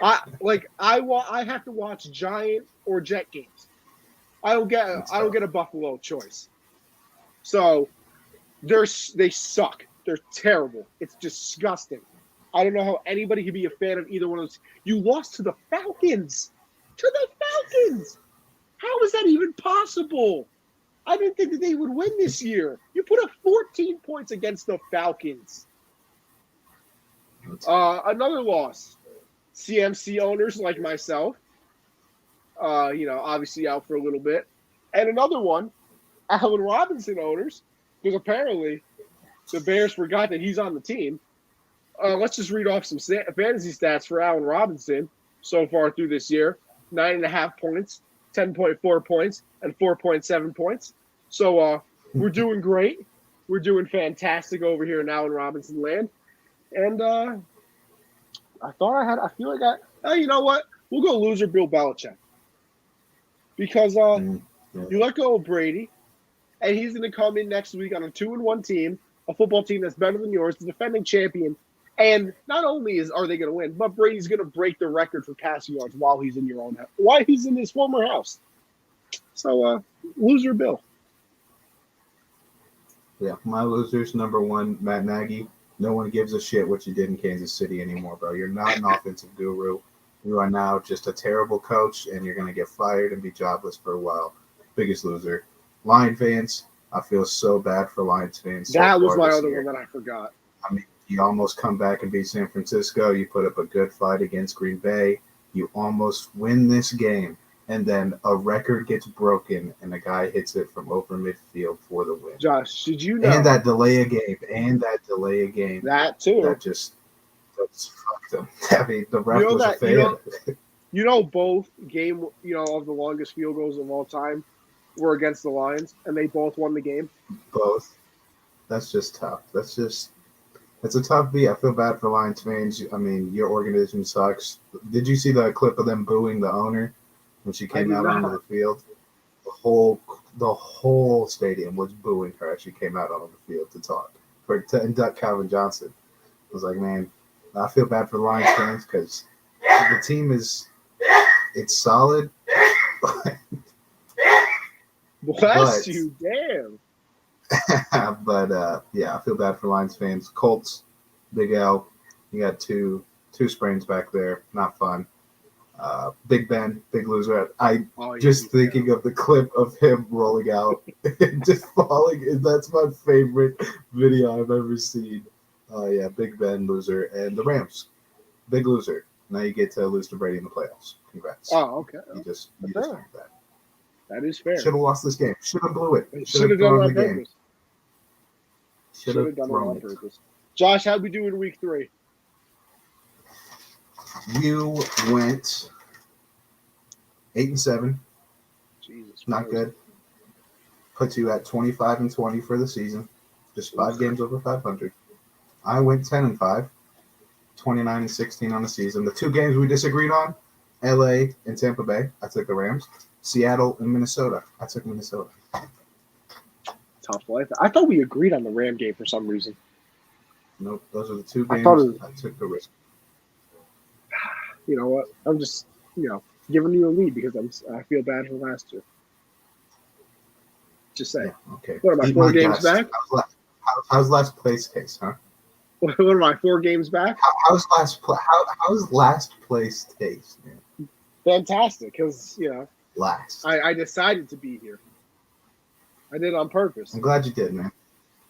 I have to watch Giant or Jet games. I don't get a Buffalo choice. So they suck. They're terrible. It's disgusting. I don't know how anybody could be a fan of either one of those. You lost to the Falcons. How is that even possible? I didn't think that they would win this year. You put up 14 points against the Falcons. Another loss. CMC owners like myself, obviously out for a little bit. And another one, Allen Robinson owners, because apparently the Bears forgot that he's on the team. Let's just read off some fantasy stats for Allen Robinson so far through this year. 9.5 points, 10.4 points, and 4.7 points. So we're doing great. We're doing fantastic over here in Allen Robinson land. And you know what? We'll go loser Bill Belichick. Because you let go of Brady, and he's going to come in next week on a 2-1 team, a football team that's better than yours, the defending champion. And not only are they going to win, but Brady's going to break the record for passing yards while he's in your own house, while he's in his former house. So, loser Bill. Yeah, my losers, number 1, Matt Nagy. No one gives a shit what you did in Kansas City anymore, bro. You're not an offensive guru. You are now just a terrible coach, and you're going to get fired and be jobless for a while. Biggest loser. Lion fans, I feel so bad for Lions fans. That was my other one that I forgot. I mean, you almost come back and beat San Francisco. You put up a good fight against Green Bay. You almost win this game, and then a record gets broken, and a guy hits it from over midfield for the win. Josh, did you know? And that delay a game. That too. That's fucked them. I mean, the ref was a fan. Both game, of the longest field goals of all time were against the Lions, and they both won the game. Both. That's just tough. It's a tough beat. I feel bad for Lions fans. I mean, your organization sucks. Did you see the clip of them booing the owner when she came out onto the field? The whole stadium was booing her as she came out onto the field to talk to induct Calvin Johnson. I was like, man, I feel bad for the Lions fans because the team it's solid. Bless you, damn. But yeah, I feel bad for Lions fans. Colts, Big L, you got two sprains back there. Not fun. Big Ben, big loser. Thinking of the clip of him rolling out and just falling. That's my favorite video I've ever seen. Yeah, Big Ben, loser. And the Rams, big loser. Now you get to lose to Brady in the playoffs. Congrats. Oh, okay. You just earned that. That is fair. Should have lost this game. Should have blew it. Should have done it on purpose. Should have done it on purpose. Josh, how'd we do in week 3? You went 8-7. Jesus, not good. Puts you at 25-20 for the season. Just 5 games over 500. I went 10-5. 29-16 on the season. The 2 games we disagreed on, LA and Tampa Bay, I took the Rams. Seattle and Minnesota, I took Minnesota. Tough life. I thought we agreed on the Ram game for some reason. Nope, those are the 2 games I took the risk. You know what? I'm just, giving you a lead because I feel bad for last year. Just saying. Yeah, okay. What am I, 4 games back? How's last place case, huh? What am I, 4 games back? How's last place taste, man? Fantastic, because last. I decided to be here. I did it on purpose. I'm glad you did, man.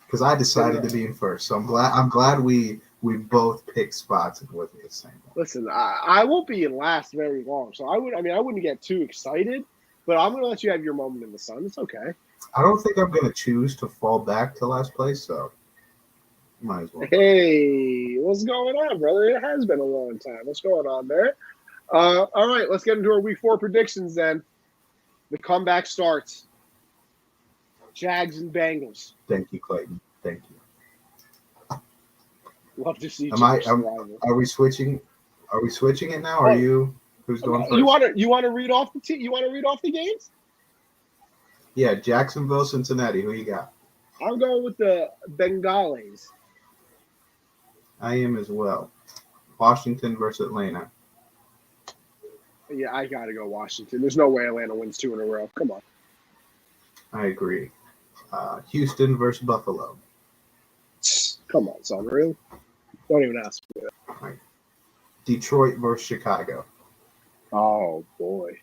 Because I decided to be in first, so I'm glad we both picked spots and wasn't the same one. Listen, I won't be in last very long, so I wouldn't get too excited, but I'm gonna let you have your moment in the sun. It's okay. I don't think I'm gonna choose to fall back to last place, so. Might as well. Hey, what's going on, brother? It has been a long time. What's going on there? All right, let's get into our week 4 predictions then. The comeback starts. Jags and Bengals. Thank you, Clayton. Thank you. Love to see. Are we switching? Are we switching it now? Or are you? Who's going first? You want to read off the team? You want to read off the games? Yeah, Jacksonville, Cincinnati. Who you got? I'm going with the Bengals. I am as well. Washington versus Atlanta. Yeah, I got to go Washington. There's no way Atlanta wins 2 in a row. Come on. I agree. Houston versus Buffalo. Come on, son. Really? Don't even ask me that. Right. Detroit versus Chicago. Oh, boy.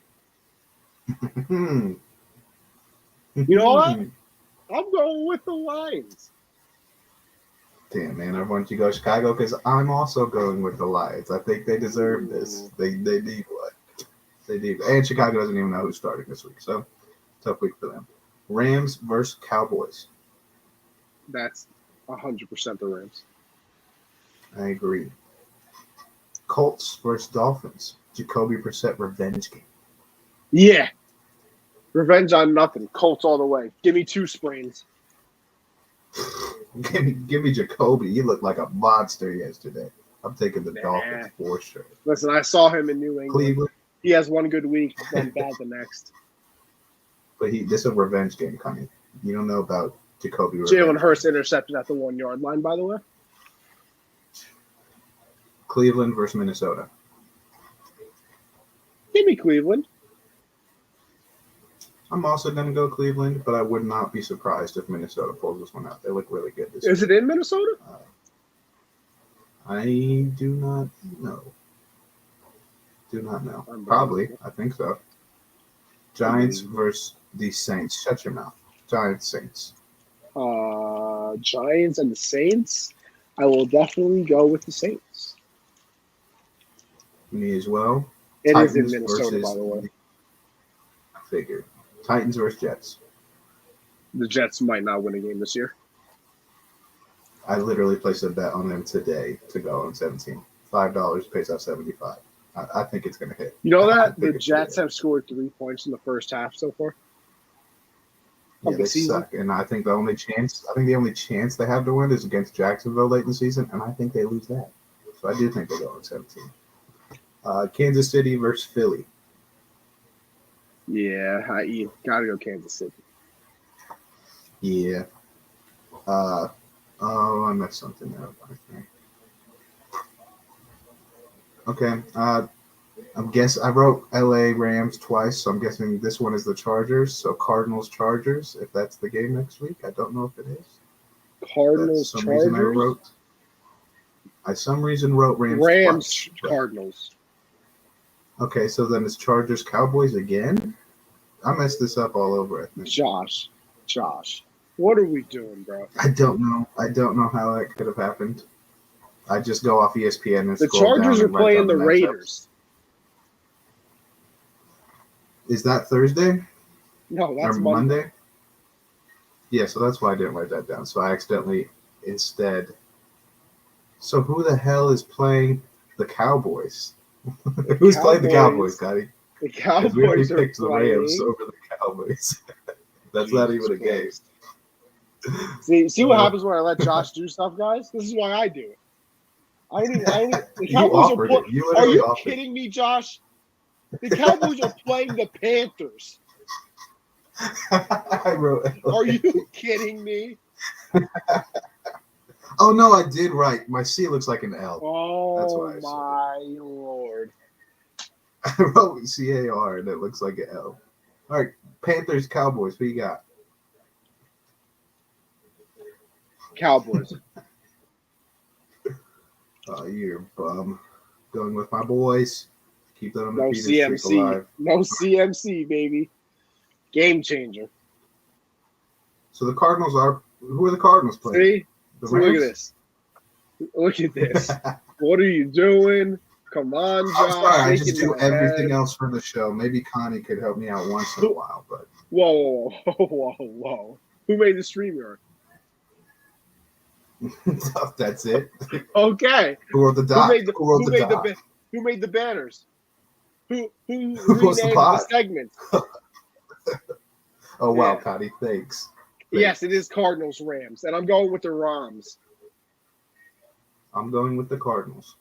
You know what? I'm going with the Lions. Damn, man, I want you to go Chicago because I'm also going with the Lions. I think they deserve this. They need what? They need. And Chicago doesn't even know who's starting this week, so tough week for them. Rams versus Cowboys. That's 100% the Rams. I agree. Colts versus Dolphins. Jacoby Brissett revenge game. Yeah. Revenge on nothing. Colts all the way. Give me 2 sprains. Give me Jacoby. You looked like a monster yesterday. I'm taking the Dolphins for sure. Listen, I saw him in New England. Cleveland. He has one good week, then bad the next. But this is a revenge game coming. You don't know about Jacoby. Jalen Hurts intercepted at the 1-yard line, by the way. Cleveland versus Minnesota. Give me Cleveland. I'm also going to go Cleveland, but I would not be surprised if Minnesota pulls this one out. They look really good this Is year. it in Minnesota? I do not know. Probably. I think so. Giants versus the Saints. Shut your mouth. Giants, Saints. Giants and the Saints. I will definitely go with the Saints. Me as well. It Titans is in Minnesota, by the way. I figured. Titans versus Jets. The Jets might not win a game this year. I literally placed a bet on them today to go on 17. $5 pays out 75. I think it's going to hit. You know that the Jets have scored 3 points in the first half so far? Yeah, of the they season. suck, and I think the only chance they have to win is against Jacksonville late in the season, and I think they lose that. So I do think they go in 17. Kansas City versus Philly. Yeah, you gotta go Kansas City. Yeah. I messed something up. I think. Okay. I wrote LA Rams twice, so I'm guessing this one is the Chargers. So Cardinals Chargers, if that's the game next week. I don't know if it is. Cardinals Chargers. I some reason wrote Rams twice, Cardinals. Okay, so then it's Chargers Cowboys again. I messed this up all over. I think. Josh, what are we doing, bro? I don't know how that could have happened. I just go off ESPN and the Chargers are playing the Raiders. Is that Thursday? No, that's Monday. Yeah, so that's why I didn't write that down. So I accidentally instead. So who the hell is playing the Cowboys? Who's playing the Cowboys, Scotty? The Cowboys picked the Rams over the Cowboys. That's not even a game. See what happens when I let Josh do stuff, guys? This is why I do it. The Cowboys are you kidding me, Josh? The Cowboys are playing the Panthers. Are you kidding me? Oh no, I did right. My C looks like an L. Oh, that's why my Lord. I wrote CAR and it looks like an L. All right, Panthers, Cowboys. Who you got? Cowboys. You're a bum. Going with my boys. Keep that undefeated streak alive. No CMC, baby. Game changer. So the Cardinals are. Who are the Cardinals playing? See? Look at this. Look at this. What are you doing? Come on, Josh. I'm sorry, I just do everything else for the show. Maybe Connie could help me out once in a while, but whoa. Who made the StreamYard? That's it. Okay. Who wrote the doc? Who made the banners? Who renamed the segments? Oh wow, Connie, thanks. Yes, it is Cardinals Rams, and I'm going with the Rams. I'm going with the Cardinals.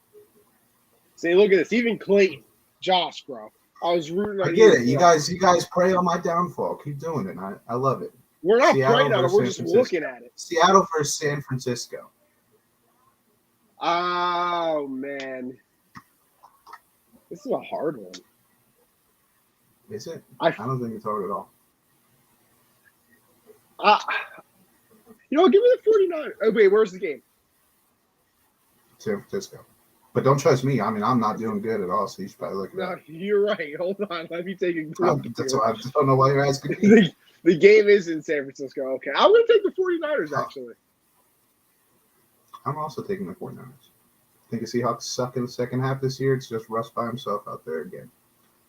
See, look at this. Even Clayton, Josh, bro. I was rooting on you. I get it. You guys prey on my downfall. Keep doing it. I love it. We're not praying on it. We're just looking at it. Seattle versus San Francisco. Oh, man. This is a hard one. Is it? I don't think it's hard at all. Give me the 49. Oh, wait, where's the game? San Francisco. But don't trust me. I mean, I'm not doing good at all, so you should probably look at that. No, you're right. Hold on. Let me take a look. That's why I just don't know why you're asking me. The game is in San Francisco. Okay. I'm going to take the 49ers, actually. I'm also taking the 49ers. I think the Seahawks suck in the second half this year. It's just Russ by himself out there again.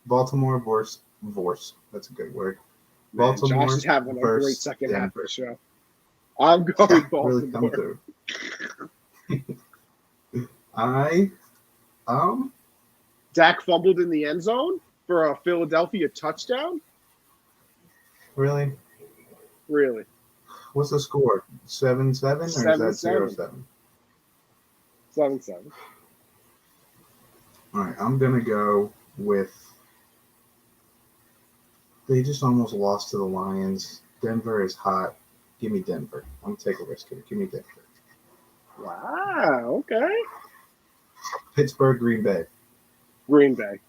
Baltimore versus Vorse. That's a good word. Man, Baltimore Josh is having a great second half of the show. I'm going Baltimore. Really come through. Dak fumbled in the end zone for a Philadelphia touchdown? Really? What's the score? 7-7 or is that 0-7? 7-7. All right, I'm going to go with they just almost lost to the Lions. Denver is hot. Give me Denver. I'm going to take a risk here. Give me Denver. Wow, okay. Pittsburgh, Green Bay. Green Bay.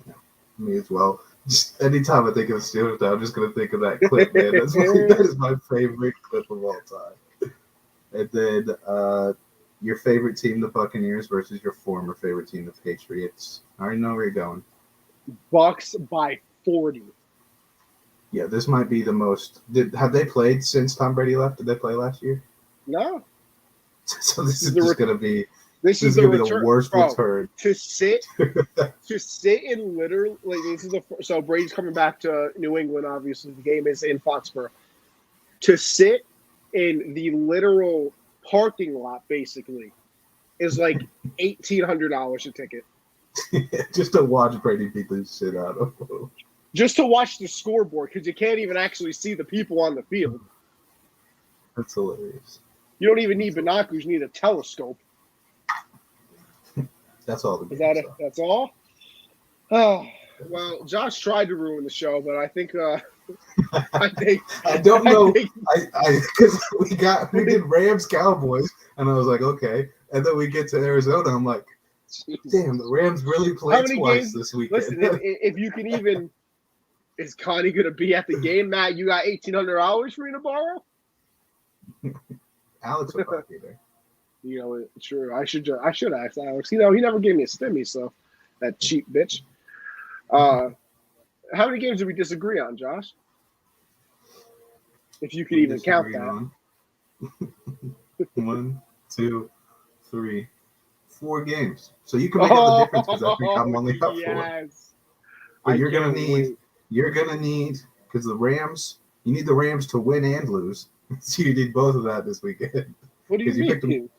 Yeah, me as well. Just anytime I think of the Steelers, I'm just going to think of that clip, man. That is my favorite clip of all time. And then your favorite team, the Buccaneers, versus your former favorite team, the Patriots. I already know where you're going. Bucks by 40. Yeah, this might be the most. Have they played since Tom Brady left? Did they play last year? No. So this is just going to be. This is going to be the worst return. To sit in literally this is so Brady's coming back to New England. Obviously, the game is in Foxborough. To sit in the literal parking lot, basically, is like $1,800 a ticket. Just to watch Brady beat the shit out of him. just to watch the scoreboard because you can't even actually see the people on the field. That's hilarious. You don't even need binoculars; you need a telescope. That's all. That's all. Oh, well, Josh tried to ruin the show, but I think I don't know. Because we did Rams Cowboys, and I was like, okay, and then we get to Arizona, I'm like, damn, the Rams really played twice this weekend. Listen, if you can even, is Connie going to be at the game, Matt? You got $1,800 for me to borrow? Alex will probably be there. You know, sure. I should ask Alex. You know, he never gave me a stimmy, so that cheap bitch. How many games did we disagree on, Josh? If you could even count that. 1, 2, 3, 4 games. So you can make up the difference because I think I'm only up for it. But you're gonna need because the Rams. You need the Rams to win and lose. So you need both of that this weekend. What do you mean?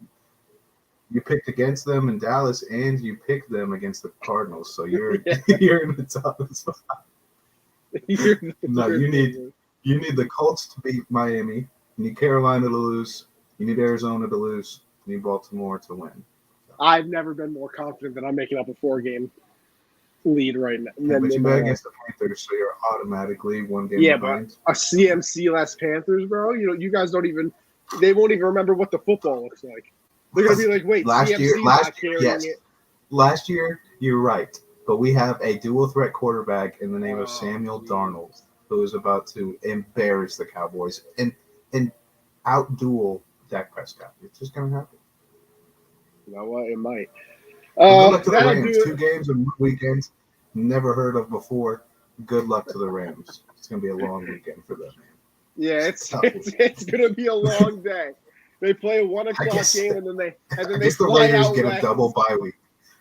You picked against them in Dallas, and you picked them against the Cardinals. So you're you're in the top spot. You need the Colts to beat Miami. You need Carolina to lose. You need Arizona to lose. You need Baltimore to win. I've never been more confident that I'm making up a 4-game lead right now. Yeah, but you bet against the Panthers, so you're automatically 1 game behind. But a CMC-less Panthers, bro. You know, you guys don't even. They won't even remember what the football looks like. They're gonna be like, wait, last year, it. Last year, you're right, but we have a dual threat quarterback in the name of Samuel Darnold, who is about to embarrass the Cowboys and outduel Dak Prescott. It's just gonna happen. You know what? It might. Good luck to the Rams. 2 games in 1 weekend. Never heard of before. Good luck to the Rams. It's gonna be a long weekend for them, man. Yeah, it's gonna be a long day. They play a 1 o'clock game and then they the Raiders get a double bye week.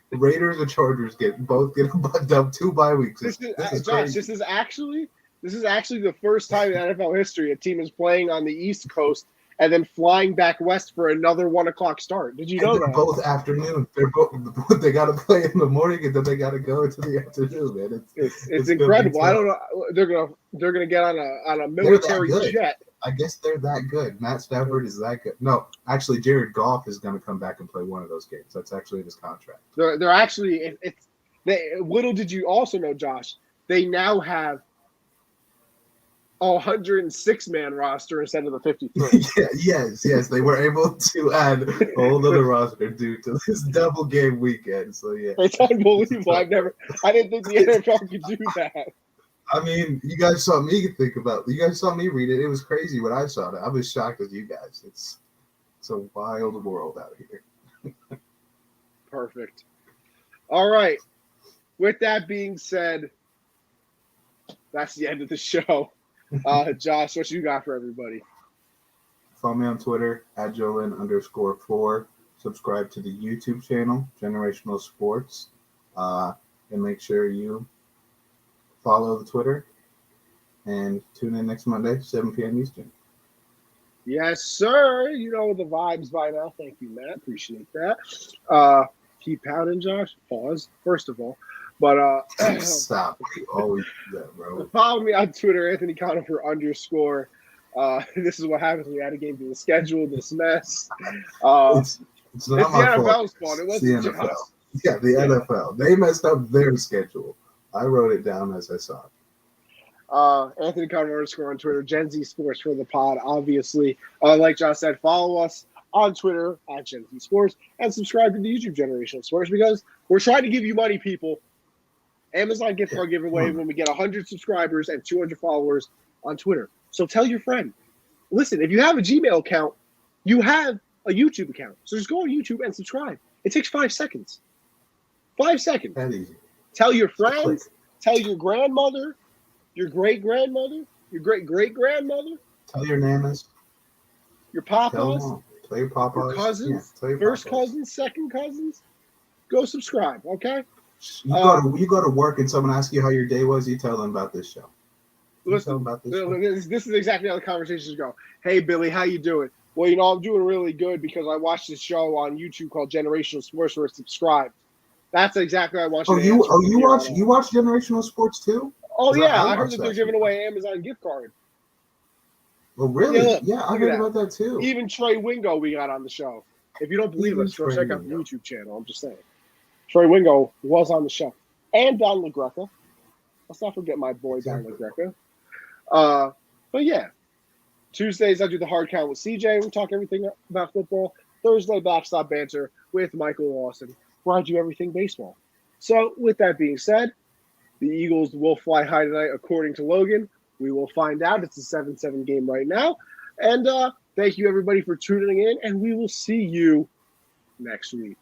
The Raiders and Chargers both get 2 bye weeks. This is actually the first time in NFL history a team is playing on the East Coast and then flying back west for another 1 o'clock start. Did you know that? Both afternoon. They got to play in the morning and then they got to go into the afternoon, man. It's incredible. I don't know. They're gonna get on a military jet. I guess they're that good. Matt Stafford is that good. No, actually, Jared Goff is going to come back and play one of those games. That's actually in his contract. They're actually. Little did you also know, Josh? They now have a 106-man roster instead of the 53. Yes. They were able to add a whole other roster due to this double game weekend. So yeah, it's unbelievable. I didn't think the NFL could do that. I mean, you guys saw me read it. It was crazy when I saw it. I was shocked as you guys. It's a wild world out here. Perfect. All right. With that being said, that's the end of the show. Josh, what you got for everybody? Follow me on Twitter @Jolin_4. Subscribe to the YouTube channel, Generational Sports. And make sure you follow the Twitter and tune in next Monday, 7 p.m. Eastern. Yes, sir. You know the vibes by now. Thank you, Matt. Appreciate that. Keep pounding, Josh. Pause, first of all. But stop. You always do that, bro. Follow me on Twitter, Anthony Conifer _ this is what happens when we had a game to the schedule, this mess. It's the NFL's fault. It wasn't the NFL. Yeah, the NFL. They messed up their schedule. I wrote it down as I saw it. Anthony Conifer _ on Twitter, Gen Z Sports for the pod, obviously. Like Josh said, follow us on Twitter @Gen Z Sports and subscribe to the YouTube Generational Sports because we're trying to give you money, people. Amazon gift card giveaway when we get 100 subscribers and 200 followers on Twitter. So tell your friend. Listen, if you have a Gmail account, you have a YouTube account. So just go on YouTube and subscribe. It takes 5 seconds. 5 seconds. That easy. Tell your friends. Tell your grandmother, your great-grandmother, your great-great-grandmother. Tell your nanas. Your papas. Tell your papas. Your cousins. Yeah, your first papas. cousins, second cousins. Go subscribe, okay? You go to work and someone asks you how your day was, you tell them about this show. Listen, this is exactly how the conversations go. Hey, Billy, how you doing? Well, I'm doing really good because I watched this show on YouTube called Generational Sports where it's subscribed. That's exactly what I watched. You watch Generational Sports too? Oh, 'Cause yeah. I heard watched that they're shit. giving away an Amazon gift card. Oh, really? Yeah, look, Yeah, I look heard at about that too. Even Trey Wingo we got on the show. If you don't believe Even us, go Trey check out the Wingo. YouTube channel. I'm just saying. Trey Wingo was on the show. And Don LaGreca. Let's not forget my boy Exactly. Don LaGreca. But yeah. Tuesdays I do the hard count with CJ. We talk everything about football. Thursday, backstop banter with Michael Lawson, where I do everything baseball. So with that being said, the Eagles will fly high tonight, according to Logan. We will find out. It's a 7-7 game right now. And thank you, everybody, for tuning in, and we will see you next week.